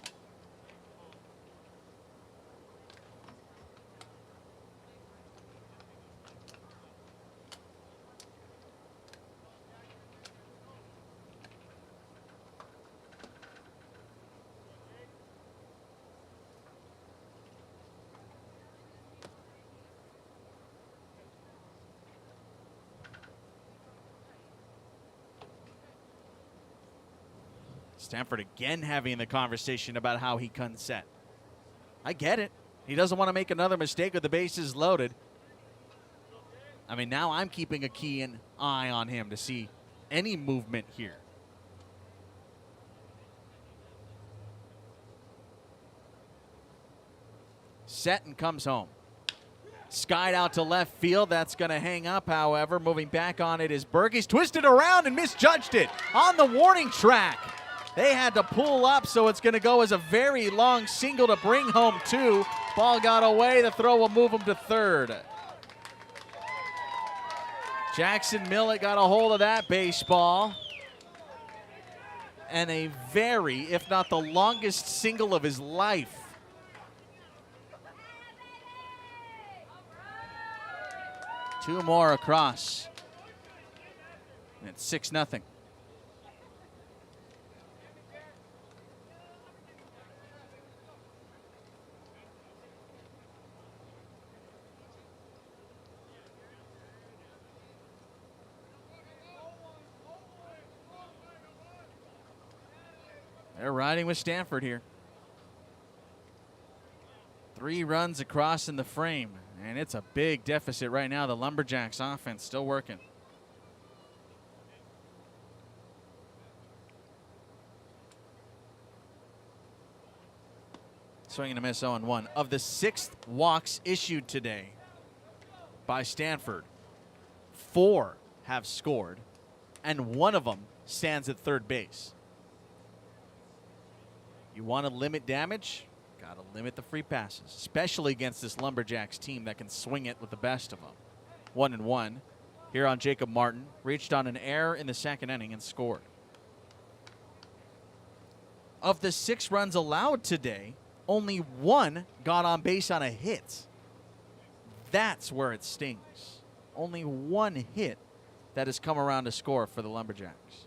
Stanford again having the conversation about how he couldn't set. I get it. He doesn't want to make another mistake with the bases loaded. I mean, now I'm keeping a keen eye on him to see any movement here. Set and comes home. Skied out to left field. That's going to hang up, however. Moving back on it is Berg. He's twisted around and misjudged it on the warning track. They had to pull up, so it's going to go as a very long single to bring home two. Ball got away. The throw will move him to third. Jackson Millett got a hold of that baseball. And a very, if not the longest single of his life. Two more across. And it's 6-0. They're riding with Stanford here. 3 runs across in the frame, and it's a big deficit right now. The LumberJacks offense still working. Swing and a miss, 0-1. Of the 6 walks issued today by Stanford, 4 have scored, and 1 of them stands at third base. You want to limit damage? Got to limit the free passes, especially against this LumberJacks team that can swing it with the best of them. 1-1 here on Jacob Martin. Reached on an error in the second inning and scored. Of the 6 runs allowed today, only 1 got on base on a hit. That's where it stings. Only 1 hit that has come around to score for the LumberJacks.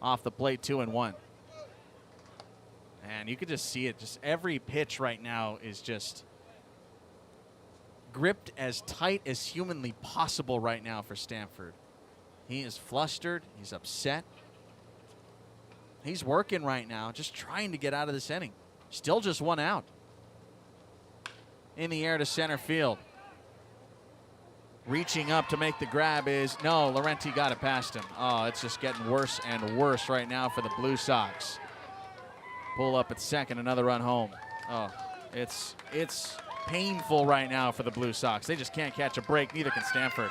Off the plate, 2-1. And you could just see it. Just every pitch right now is just gripped as tight as humanly possible right now for Stanford. He is flustered. He's upset. He's working right now, just trying to get out of this inning. Still just 1 out. In the air to center field. Reaching up to make the grab is, no, Laurenti got it past him. Oh, it's just getting worse and worse right now for the Blue Sox. Pull up at second, another run home. Oh, it's painful right now for the Blue Sox. They just can't catch a break, neither can Stanford.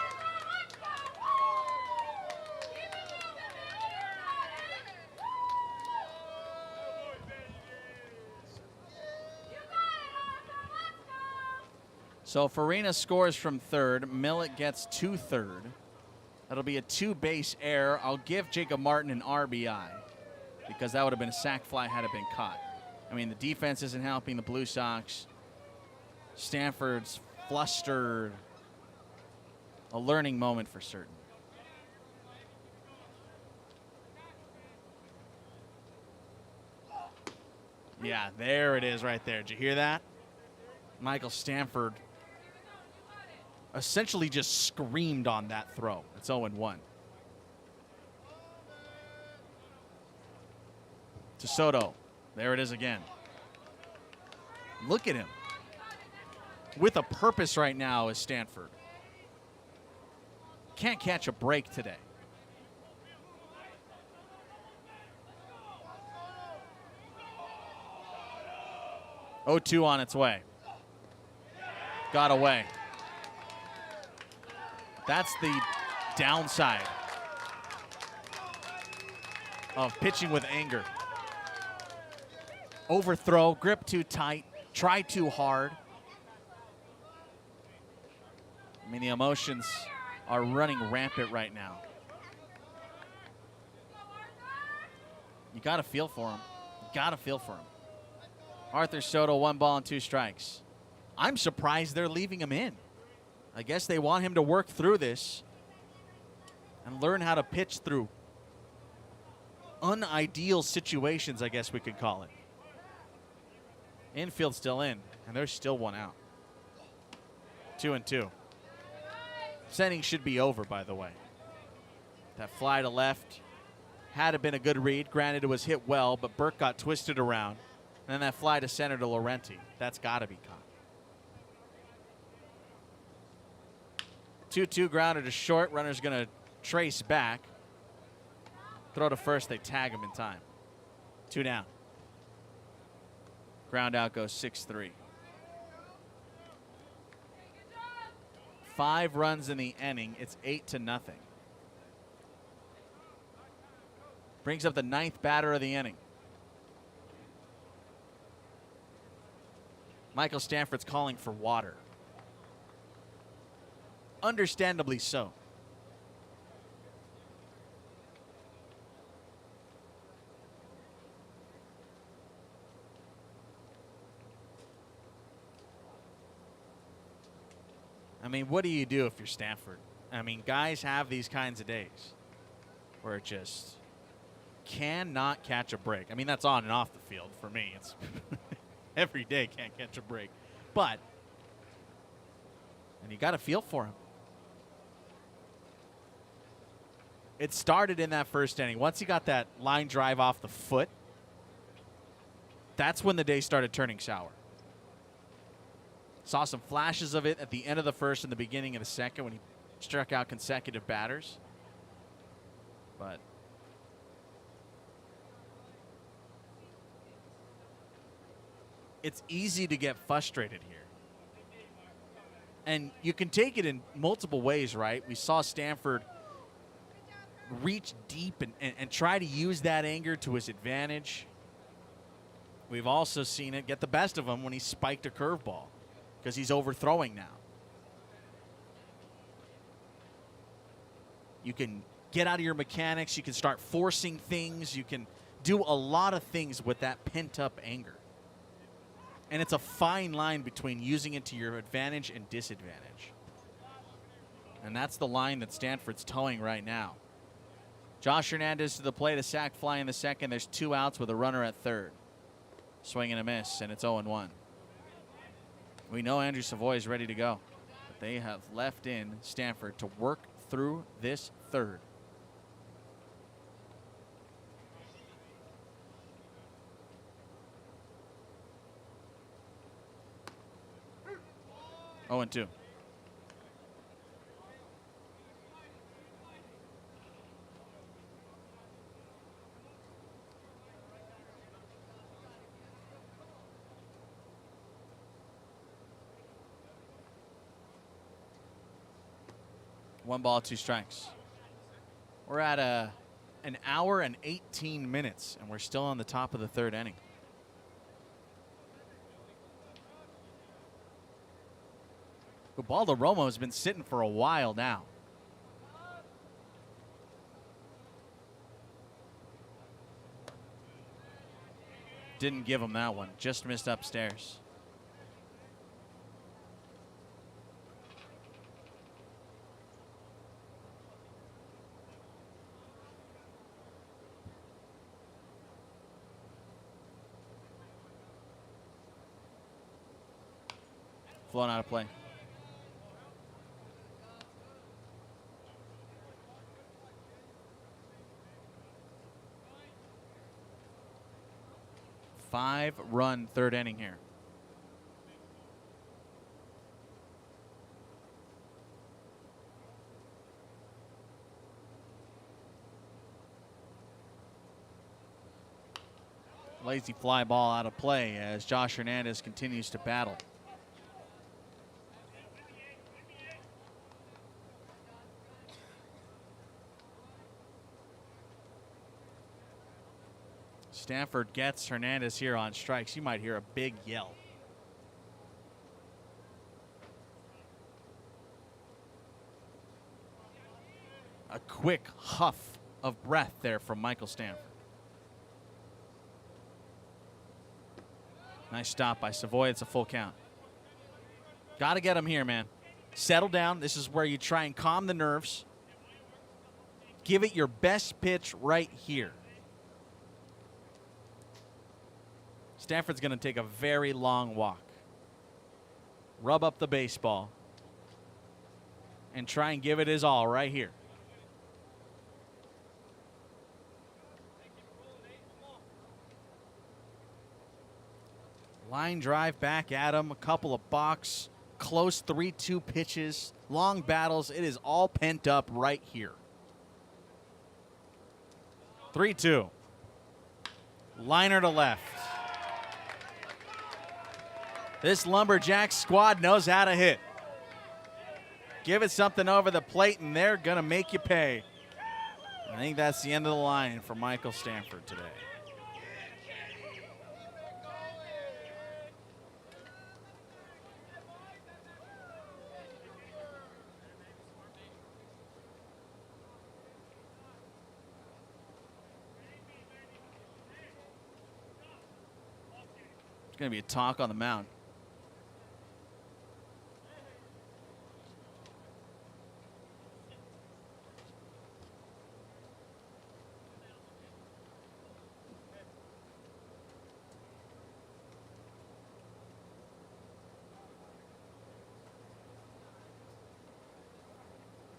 So Farina scores from third. Millett gets to third. That'll be a 2-base error. I'll give Jacob Martin an RBI, because that would have been a sac fly had it been caught. I mean, the defense isn't helping the Blue Sox. Stanford's flustered. A learning moment for certain. Yeah, there it is right there. Did you hear that? Michael Stanford essentially just screamed on that throw. It's 0-1. To Soto. There it is again. Look at him. With a purpose right now is Stanford. Can't catch a break today. Oh-2 on its way. Got away. That's the downside of pitching with anger. Overthrow, grip too tight, try too hard. I mean, the emotions are running rampant right now. You got to feel for him. You got to feel for him. Arthur Soto, 1 ball and 2 strikes. I'm surprised they're leaving him in. I guess they want him to work through this and learn how to pitch through unideal situations, I guess we could call it. Infield still in, and there's still 1 out. 2-2. This inning should be over, by the way. That fly to left had been a good read. Granted, it was hit well, but Burke got twisted around. And then that fly to center to Laurenti. That's got to be caught. 2-2 grounder to short. Runner's going to trace back. Throw to first. They tag him in time. 2 down. Ground out goes 6-3. 5 runs in the inning. It's 8-0. Brings up the 9th batter of the inning. Michael Stanford's calling for water. Understandably so. I mean, what do you do if you're Stanford? I mean, guys have these kinds of days where it just cannot catch a break. I mean, that's on and off the field for me. It's every day can't catch a break. But, and you got to feel for him. It started in that first inning. Once he got that line drive off the foot, that's when the day started turning sour. Saw some flashes of it at the end of the first and the beginning of the second when he struck out consecutive batters. But it's easy to get frustrated here. And you can take it in multiple ways, right? We saw Stanford reach deep and try to use that anger to his advantage. We've also seen it get the best of him when he spiked a curveball because he's overthrowing now. You can get out of your mechanics. You can start forcing things. You can do a lot of things with that pent-up anger. And it's a fine line between using it to your advantage and disadvantage. And that's the line that Stanford's towing right now. Josh Hernandez to the plate, a sac fly in the second. There's 2 outs with a runner at third. Swing and a miss, and it's 0-1. We know Andrew Savoy is ready to go, but they have left in Stanford to work through this third. Oh, and 2. One ball, 2 strikes. We're at an hour and 18 minutes, and we're still on the top of the third inning. Ubaldo Romo has been sitting for a while now. Didn't give him that one. Just missed upstairs. Flown out of play. Five-run third inning here. Lazy fly ball out of play as Josh Hernandez continues to battle. Stanford gets Hernandez here on strikes. You might hear a big yell. A quick huff of breath there from Michael Stanford. Nice stop by Savoy. It's a full count. Got to get him here, man. Settle down. This is where you try and calm the nerves. Give it your best pitch right here. Stanford's going to take a very long walk. Rub up the baseball. And try and give it his all right here. Line drive back at him. A couple of balks. Close 3-2 pitches. Long battles. It is all pent up right here. 3-2. Liner to left. This LumberJacks squad knows how to hit. Give it something over the plate, and they're going to make you pay. I think that's the end of the line for Michael Stanford today. It's going to be a talk on the mound.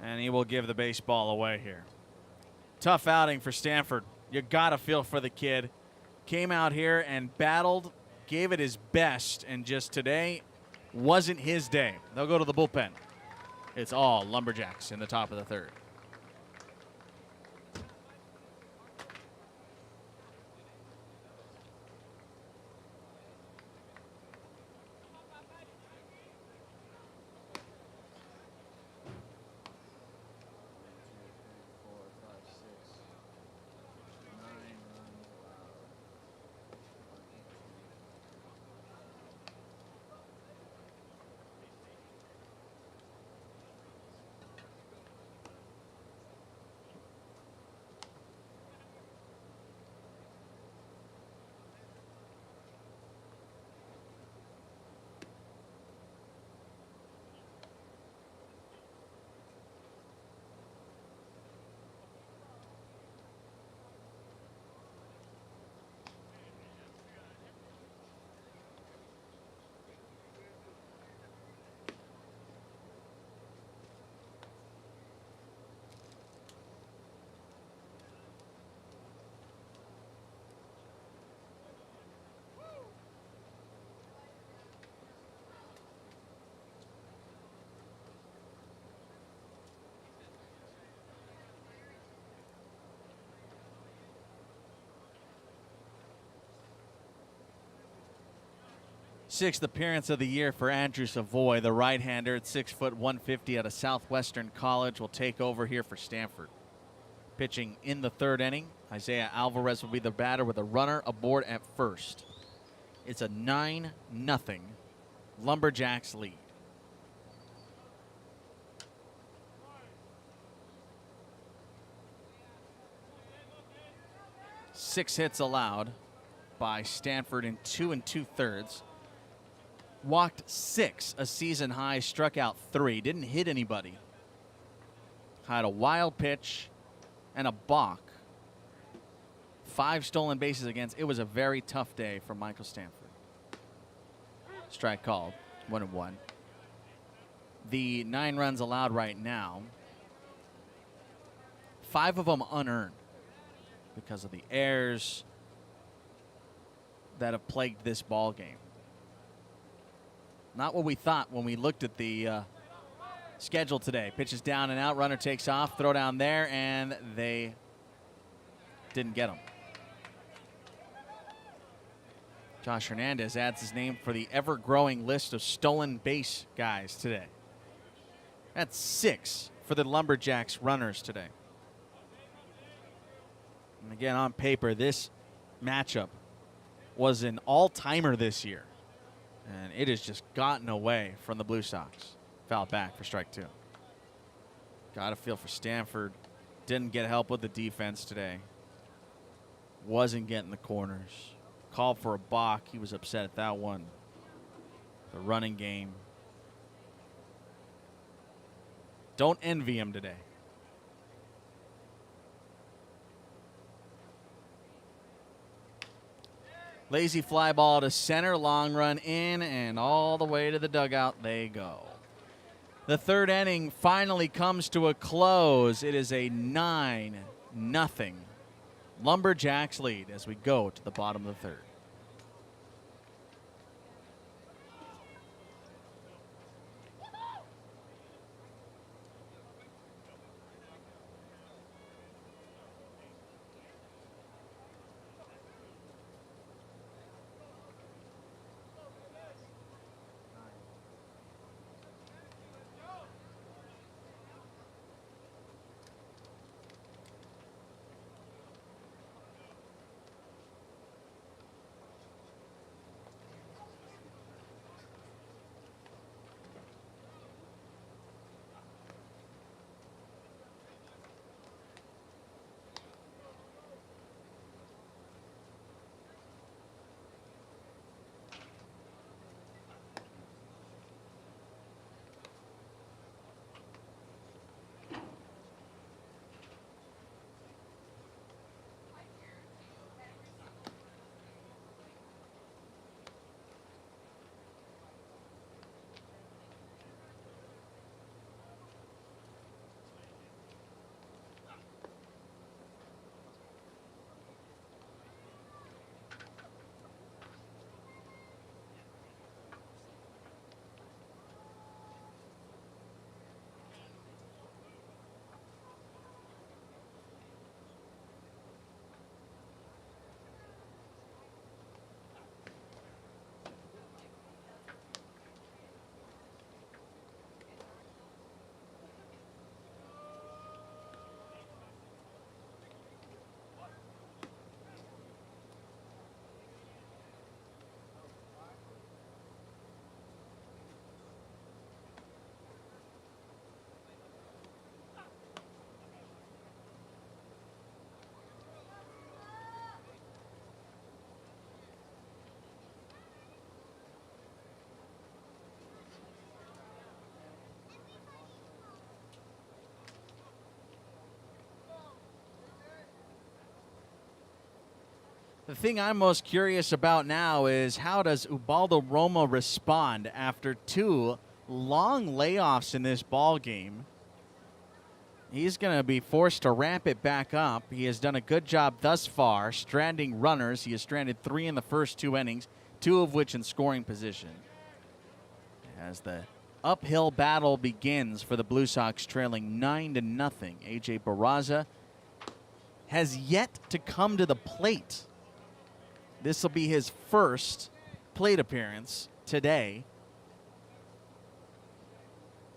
And he will give the baseball away here. Tough outing for Stanford. You got to feel for the kid. Came out here and battled, gave it his best, and just today wasn't his day. They'll go to the bullpen. It's all LumberJacks in the top of the third. Sixth appearance of the year for Andrew Savoy, the right-hander at 6 foot 150 out of Southwestern College, will take over here for Stanford. Pitching in the third inning, Isaiah Alvarez will be the batter with a runner aboard at first. It's a 9-0 LumberJacks lead. Six hits allowed by Stanford in 2 2/3. Walked 6, a season high, struck out 3, didn't hit anybody. Had a wild pitch and a balk. 5 stolen bases against. It was a very tough day for Michael Stanford. Strike called, 1-1. the 9 runs allowed right now, 5 of them unearned because of the errors that have plagued this ball game. Not what we thought when we looked at the schedule today. Pitches down and out, runner takes off, throw down there, and they didn't get him. Josh Hernandez adds his name for the ever-growing list of stolen base guys today. That's 6 for the LumberJacks runners today. And again, on paper, this matchup was an all-timer this year. And it has just gotten away from the Blue Sox. Foul back for strike 2. Got to feel for Stanford. Didn't get help with the defense today. Wasn't getting the corners. Called for a balk. He was upset at that one. The running game. Don't envy him today. Lazy fly ball to center. Long run in and all the way to the dugout they go. The 3rd inning finally comes to a close. It is a 9-0 LumberJacks lead as we go to the bottom of the 3rd. The thing I'm most curious about now is how does Ubaldo Roma respond after 2 long layoffs in this ball game? He's going to be forced to ramp it back up. He has done a good job thus far, stranding runners. He has stranded 3 in the first 2 innings, 2 of which in scoring position. As the uphill battle begins for the Blue Sox, trailing 9-0. A.J. Barraza has yet to come to the plate. This will be his first plate appearance today.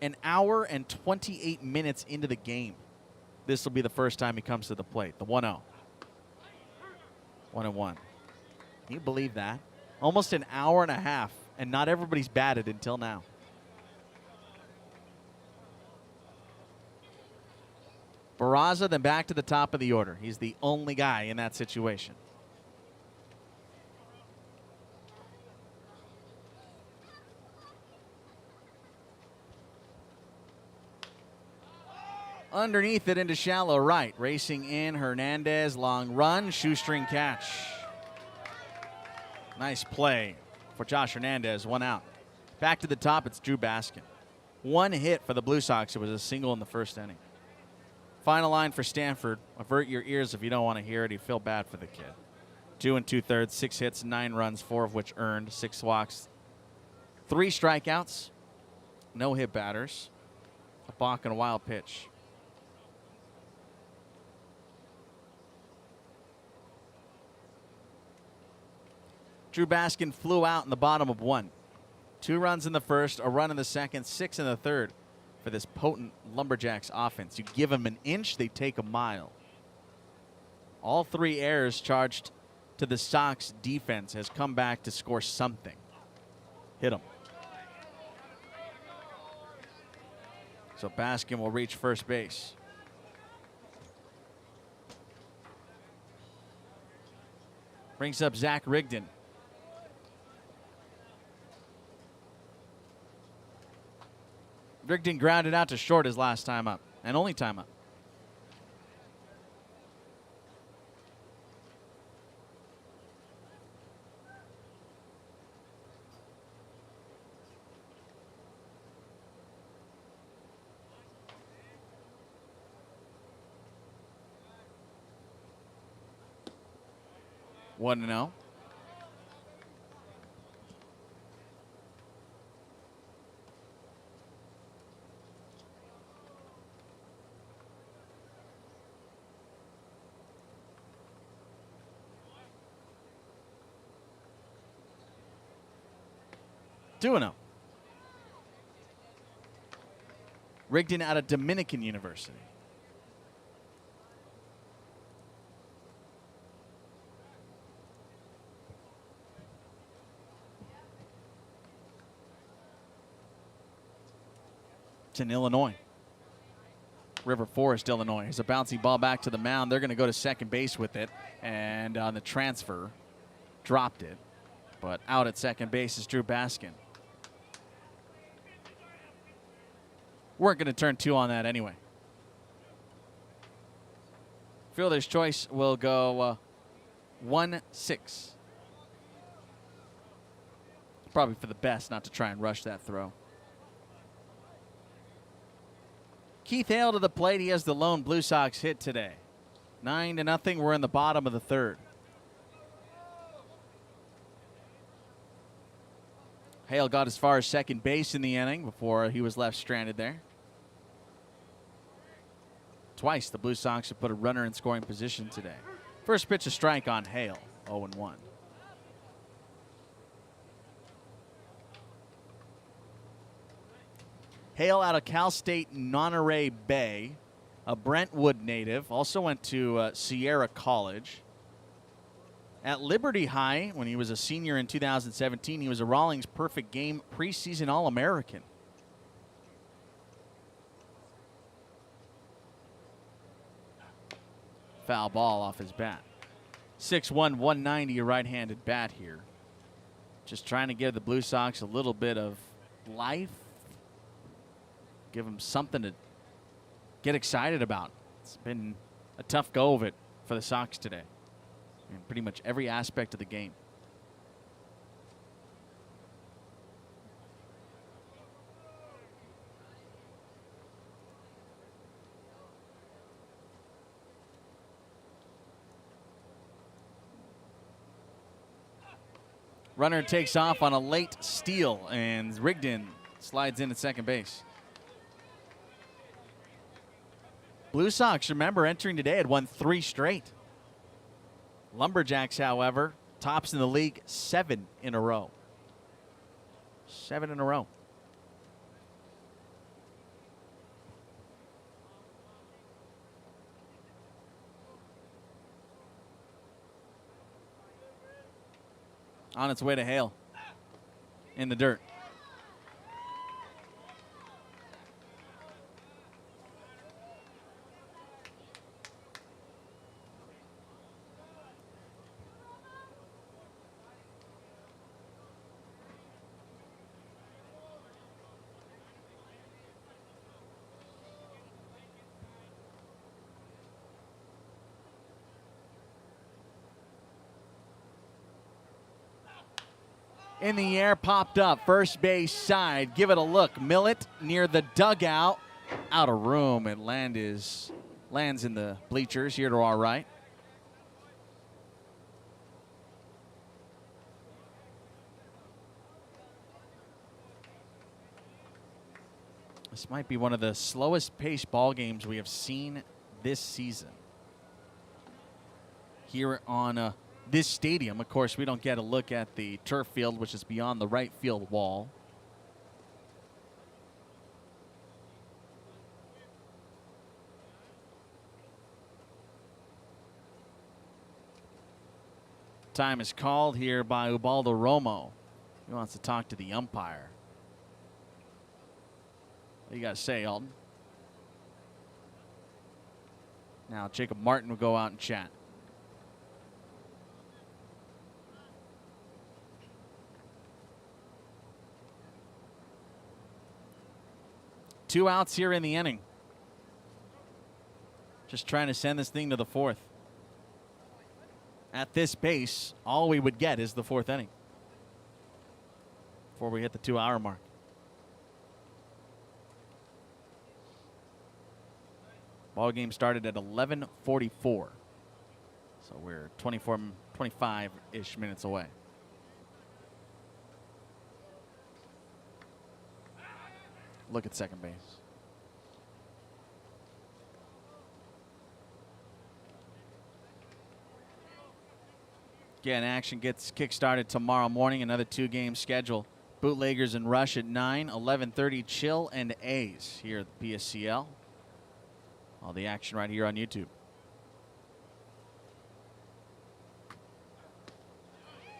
An hour and 28 minutes into the game. This will be the first time he comes to the plate. The 1-0. 1-1. Can you believe that? Almost an hour and a half, and not everybody's batted until now. Barraza, then back to the top of the order. He's the only guy in that situation. Underneath it into shallow right. Racing in Hernandez. Long run. Shoestring catch. Nice play for Josh Hernandez. 1 out. Back to the top. It's Drew Baskin. One hit for the Blue Sox. It was a single in the first inning. Final line for Stanford. Avert your ears if you don't want to hear it. You feel bad for the kid. 2 2/3, 6 hits, 9 runs, 4 of which earned, 6 walks, 3 strikeouts, no hit batters, a balk and a wild pitch. Drew Baskin flew out in the bottom of 1. 2 runs in the first, a run in the second, 6 in the third for this potent LumberJacks offense. You give them an inch, they take a mile. All 3 errors charged to the Sox defense has come back to score something. Hit them. So Baskin will reach first base. Brings up Zach Rigdon. Rigdon grounded out to short his last time up, and only time up. One to know. Two zero. Rigdon out of Dominican University. It's in Illinois. River Forest, Illinois. Here's a bouncy ball back to the mound. They're going to go to second base with it. And on the transfer, dropped it. But out at second base is Drew Baskin. Weren't going to turn 2 on that anyway. Fielder's choice will go 1-6. Probably for the best not to try and rush that throw. Keith Hale to the plate. He has the lone Blue Sox hit today. 9-0. We're in the bottom of the third. Hale got as far as second base in the inning before he was left stranded there. Twice the Blue Sox have put a runner in scoring position today. First pitch a strike on Hale, 0-1. Hale out of Cal State Monterey Bay, a Brentwood native, also went to Sierra College. At Liberty High, when he was a senior in 2017, he was a Rawlings Perfect Game preseason All-American. Foul ball off his bat. 6'1", 190, a right-handed bat here. Just trying to give the Blue Sox a little bit of life. Give them something to get excited about. It's been a tough go of it for the Sox today in pretty much every aspect of the game. Runner takes off on a late steal, and Rigdon slides in at second base. Blue Sox, remember, entering today had won 3 straight. LumberJacks, however, tops in the league 7 in a row. 7 in a row. On its way to Hale. In the dirt. in the air, popped up. First base side. Give it a look. Millet near the dugout. Out of room. It lands in the bleachers here to our right. This might be one of the slowest paced ball games we have seen this season. Here on this stadium, of course, we don't get a look at the turf field, which is beyond the right field wall. Time is called here by Ubaldo Romo. He wants to talk to the umpire. What do you got to say, Alton? Now Jacob Martin will go out and chat. Two outs here in the inning. Just trying to send this thing to the fourth. At this pace, all we would get is the fourth inning before we hit the 2-hour mark. Ball game started at 11:44. So we're 25-ish minutes away. Look at second base. Again, action gets kick-started tomorrow morning. Another 2-game schedule. Bootleggers and Rush at 9, 11:30 Chill and A's here at the PSCL. All the action right here on YouTube.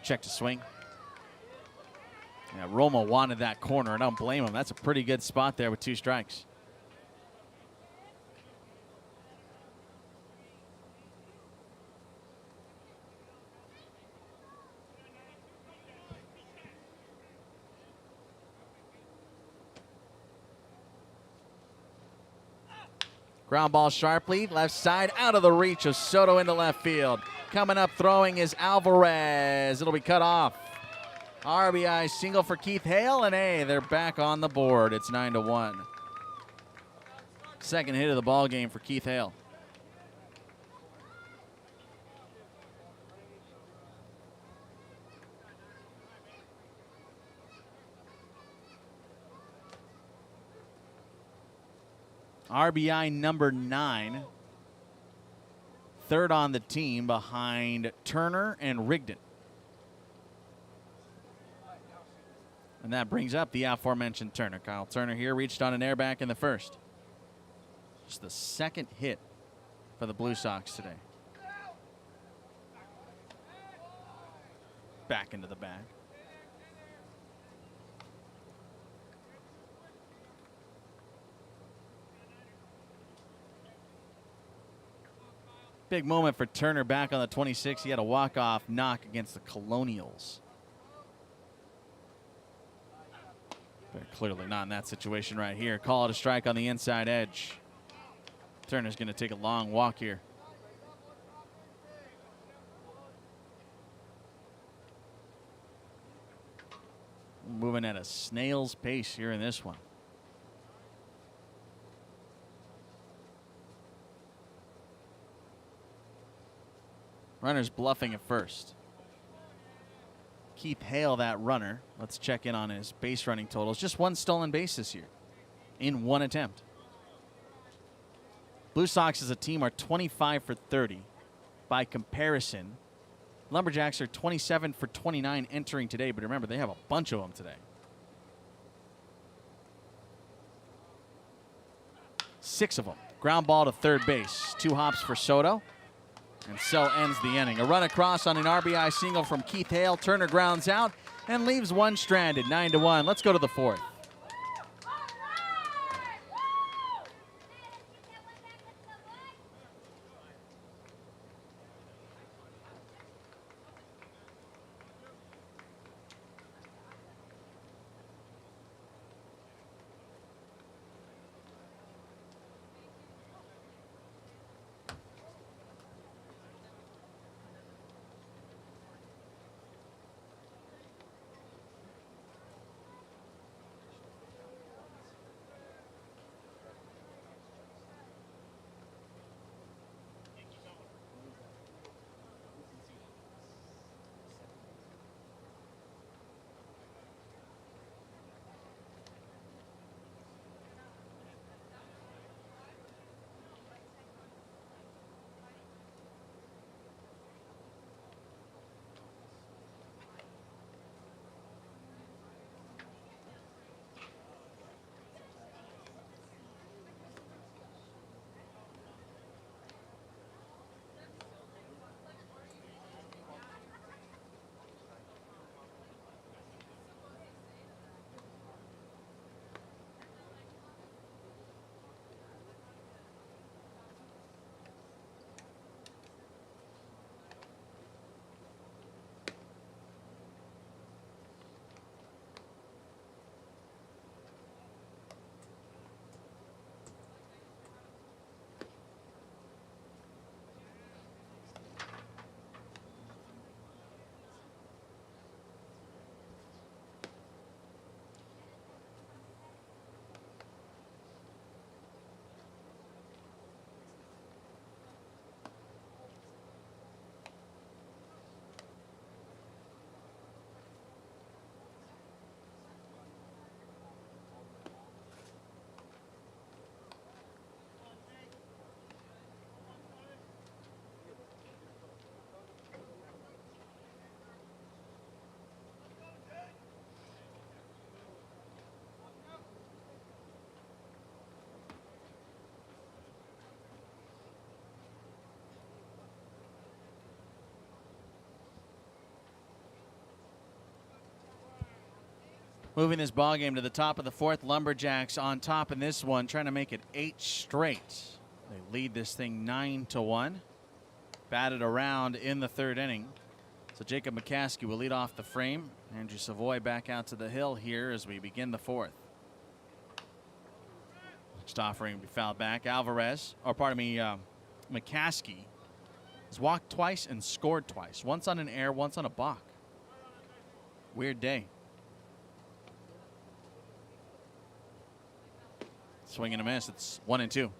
Check to swing. Yeah, Romo wanted that corner. I don't blame him. That's a pretty good spot there with 2 strikes. Ground ball sharply, left side, out of the reach of Soto into left field. Coming up throwing is Alvarez. It'll be cut off. RBI single for Keith Hale, and they're back on the board. It's 9-1. Second hit of the ball game for Keith Hale. RBI number 9. Third on the team behind Turner and Rigdon. And that brings up the aforementioned Turner. Kyle Turner here reached on an air back in the first. Just the second hit for the Blue Sox today. Back into the bag. Big moment for Turner back on the 26. He had a walk-off knock against the Colonials. But clearly not in that situation right here. Call it a strike on the inside edge. Turner's going to take a long walk here. Moving at a snail's pace here in this one. Runner's bluffing at first. Keith Hale, that runner. Let's check in on his base running totals. Just 1 stolen base this year in 1 attempt. Blue Sox as a team are 25 for 30. By comparison, LumberJacks are 27 for 29 entering today, but remember, they have a bunch of them today. 6 of them. Ground ball to third base. 2 hops for Soto. And so ends the inning. A run across on an RBI single from Keith Hale. Turner grounds out and leaves 1 stranded. 9-1. Let's go to the 4th. Moving this ball game to the top of the fourth. LumberJacks on top in this one, trying to make it 8 straight. They lead this thing 9-1. Batted around in the third inning. So Jacob McCaskey will lead off the frame. Andrew Savoy back out to the hill here as we begin the fourth. Next offering will be fouled back. McCaskey has walked twice and scored twice. Once on an air, once on a balk. Weird day. Swing and a miss. It's 1-2.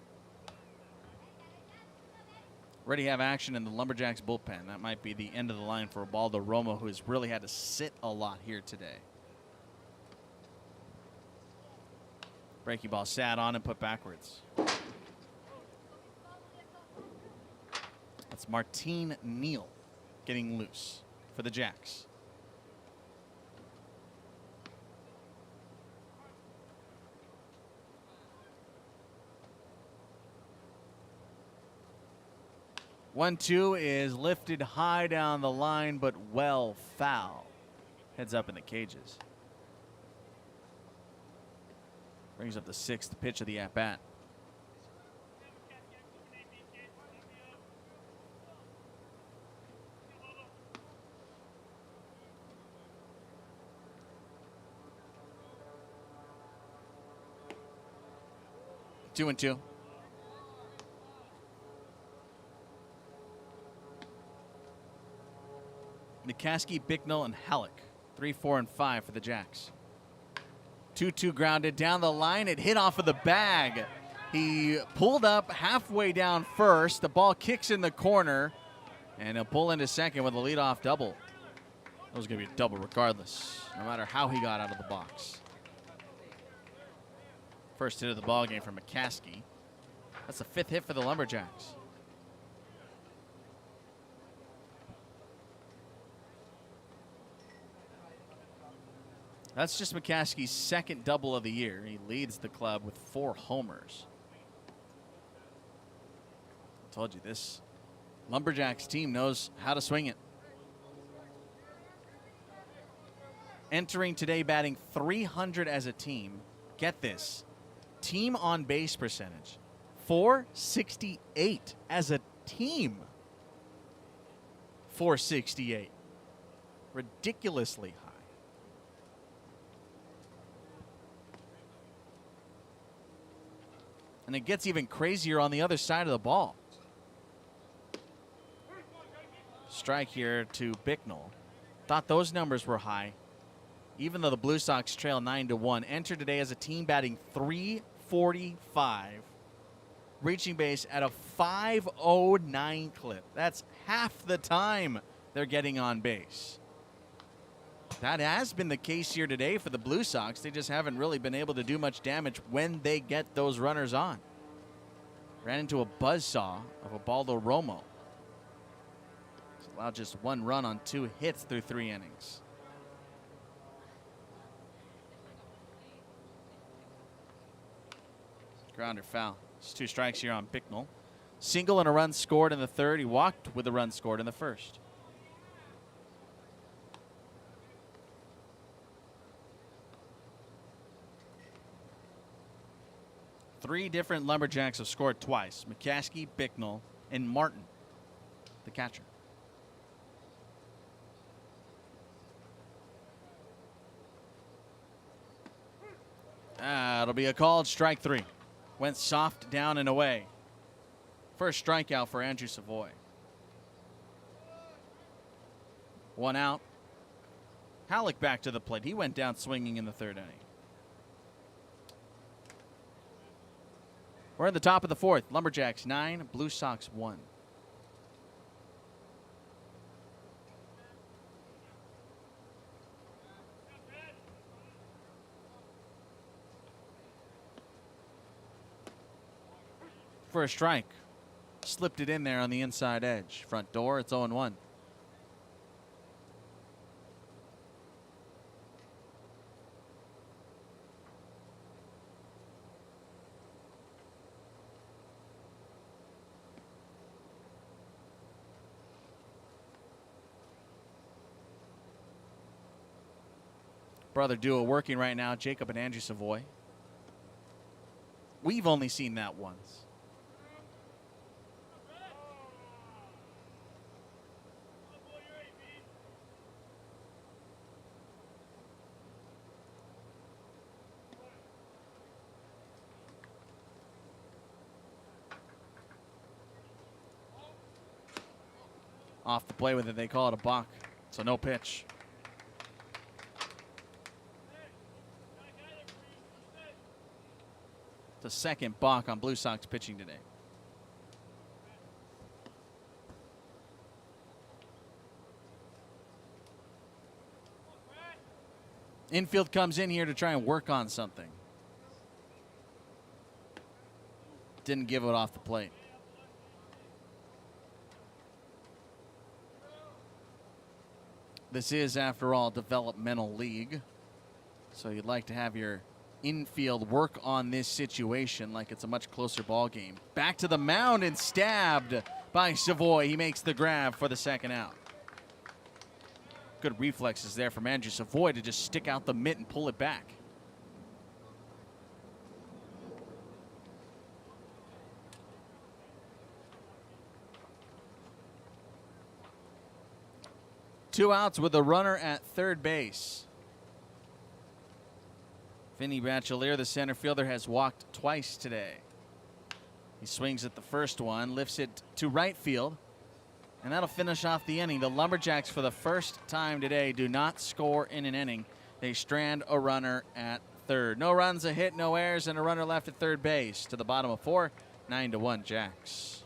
Already have action in the LumberJacks bullpen. That might be the end of the line for Ubaldo Romo, who has really had to sit a lot here today. Breaking ball sat on and put backwards. That's Martine Neal getting loose for the Jacks. One-two is lifted high down the line, but well foul. Heads up in the cages. Brings up the 6th pitch of the at-bat. Two and two. McCaskey, Bicknell, and Halleck. 3, 4, and 5 for the Jacks. 2-2 grounded down the line. It hit off of the bag. He pulled up halfway down first. The ball kicks in the corner, and he'll pull into second with a leadoff double. That was going to be a double regardless, no matter how he got out of the box. First hit of the ball game for McCaskey. That's the 5th hit for the LumberJacks. That's just McCaskey's 2nd double of the year. He leads the club with 4 homers. I told you, this LumberJacks team knows how to swing it. Entering today batting 300 as a team. Get this. Team on base percentage. 468 as a team. 468. Ridiculously high. And it gets even crazier on the other side of the ball. Strike here to Bicknell. Thought those numbers were high. Even though the Blue Sox trail 9-1. Entered today as a team batting .345. Reaching base at a .509 clip. That's half the time they're getting on base. That has been the case here today for the Blue Sox. They just haven't really been able to do much damage when they get those runners on. Ran into a buzzsaw of Ubaldo Romo. It's allowed just 1 run on 2 hits through 3 innings. Grounder foul. It's 2 strikes here on Bicknell. Single and a run scored in the 3rd. He walked with a run scored in the 1st. Three different LumberJacks have scored twice. McCaskey, Bicknell, and Martin, the catcher. It'll be a called strike 3. Went soft down and away. First strikeout for Andrew Savoy. 1 out. Halleck back to the plate. He went down swinging in the 3rd inning. We're at the top of the 4th. LumberJacks 9, Blue Sox 1. For a strike. Slipped it in there on the inside edge. Front door, it's 0-1. brother duo working right now, Jacob and Andrew Savoy. We've only seen that once. Off the play with it, they call it a balk. So no pitch. The second balk on Blue Sox pitching today. Infield comes in here to try and work on something. Didn't give it off the plate. This is, after all, developmental league. So you'd like to have your infield work on this situation like it's a much closer ball game. Back to the mound and stabbed by Savoy. He makes the grab for the second out. Good reflexes there from Andrew Savoy to just stick out the mitt and pull it back. Two outs with a runner at third base. Vinny Bachelier, the center fielder, has walked twice today. He swings at the first one, lifts it to right field, and that'll finish off the inning. The LumberJacks, for the first time today, do not score in an inning. They strand a runner at third. No runs, a hit, no errors, and a runner left at third base. To the bottom of 4, 9-1 Jacks.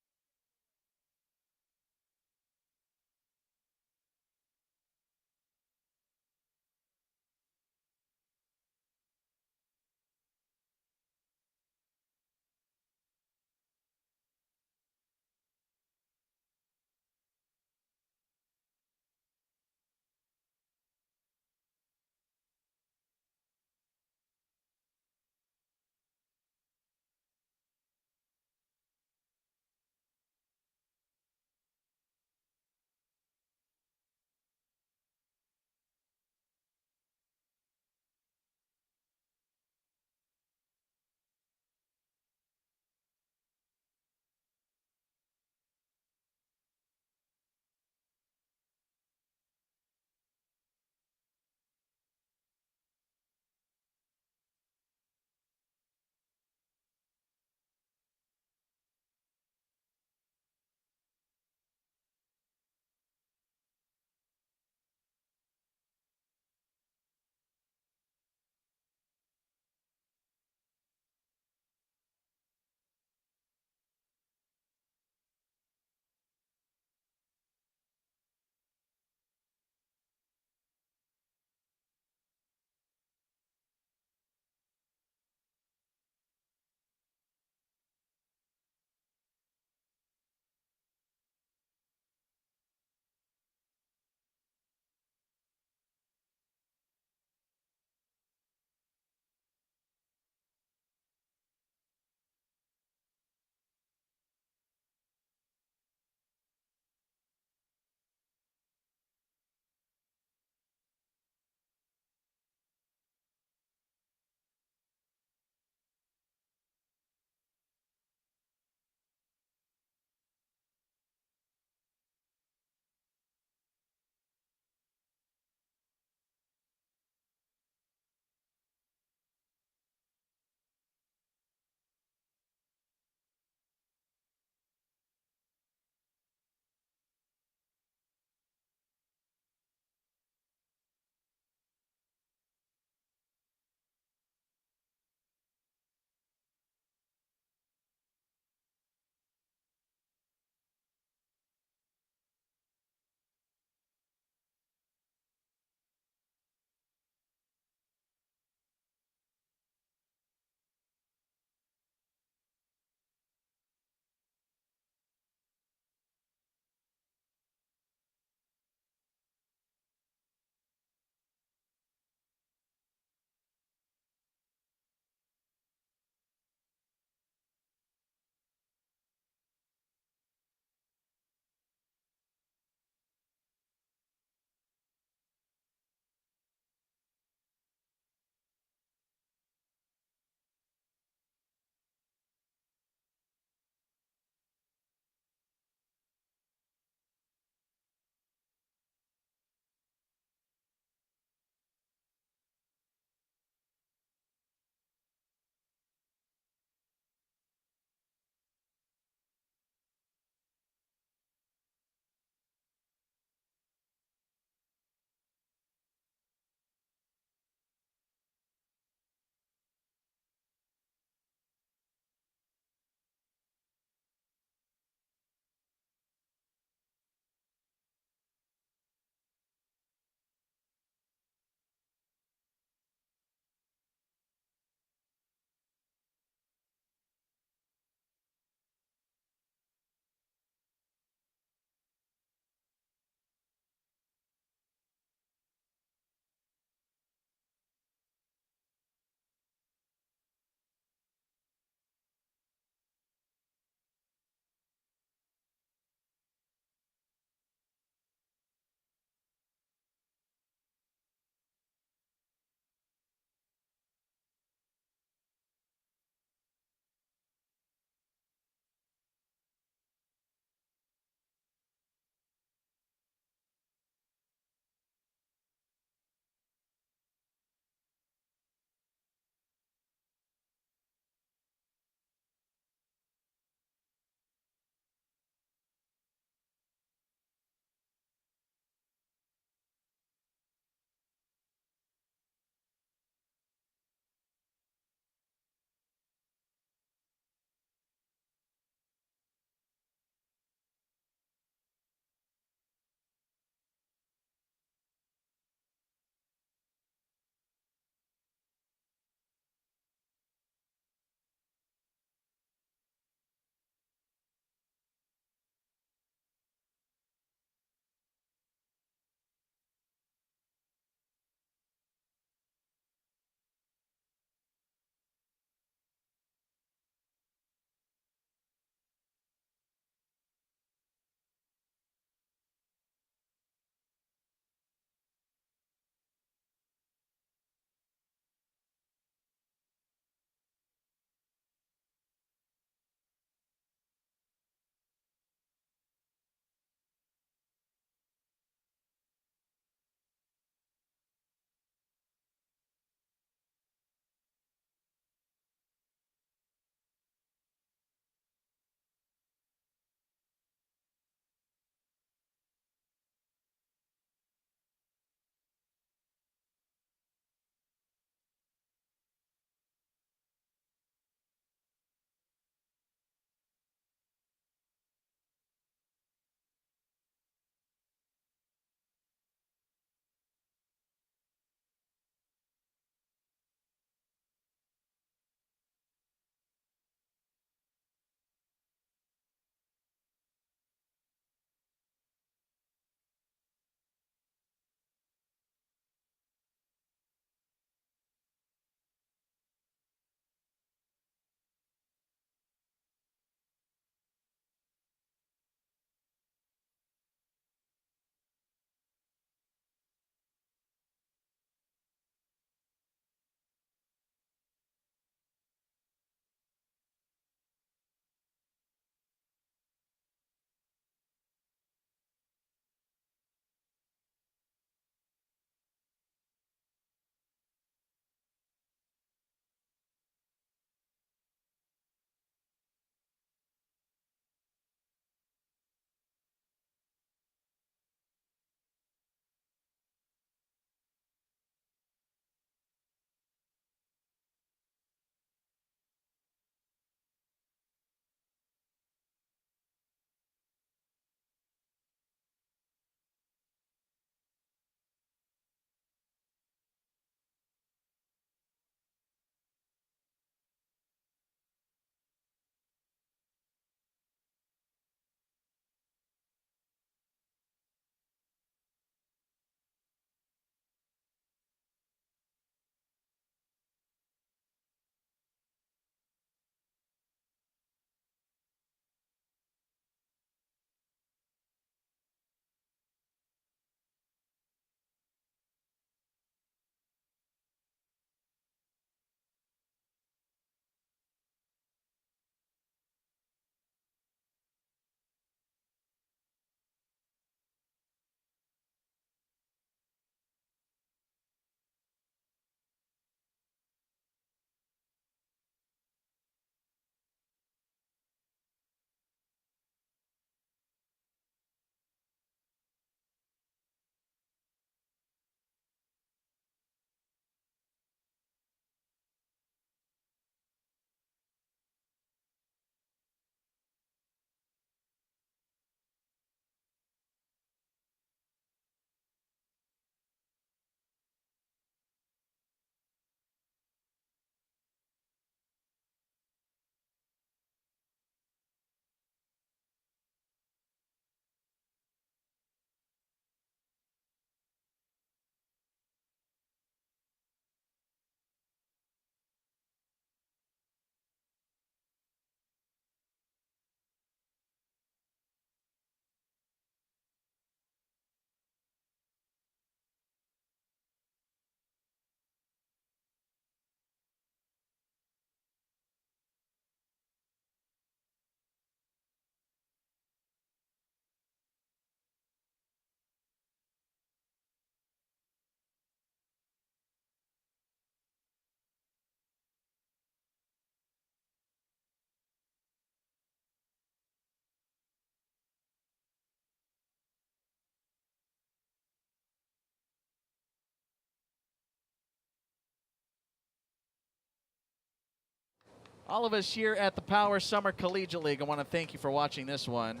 All of us here at the Power Summer Collegiate League, I want to thank you for watching this one.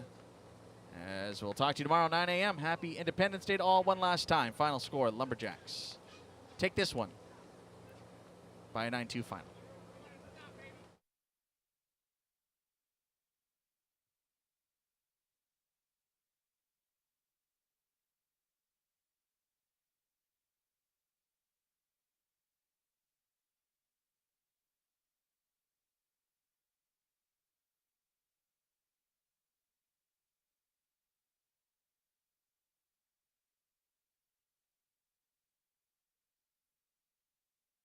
As we'll talk to you tomorrow, 9 a.m. Happy Independence Day to all one last time. Final score, LumberJacks take this one by a 9-2 final.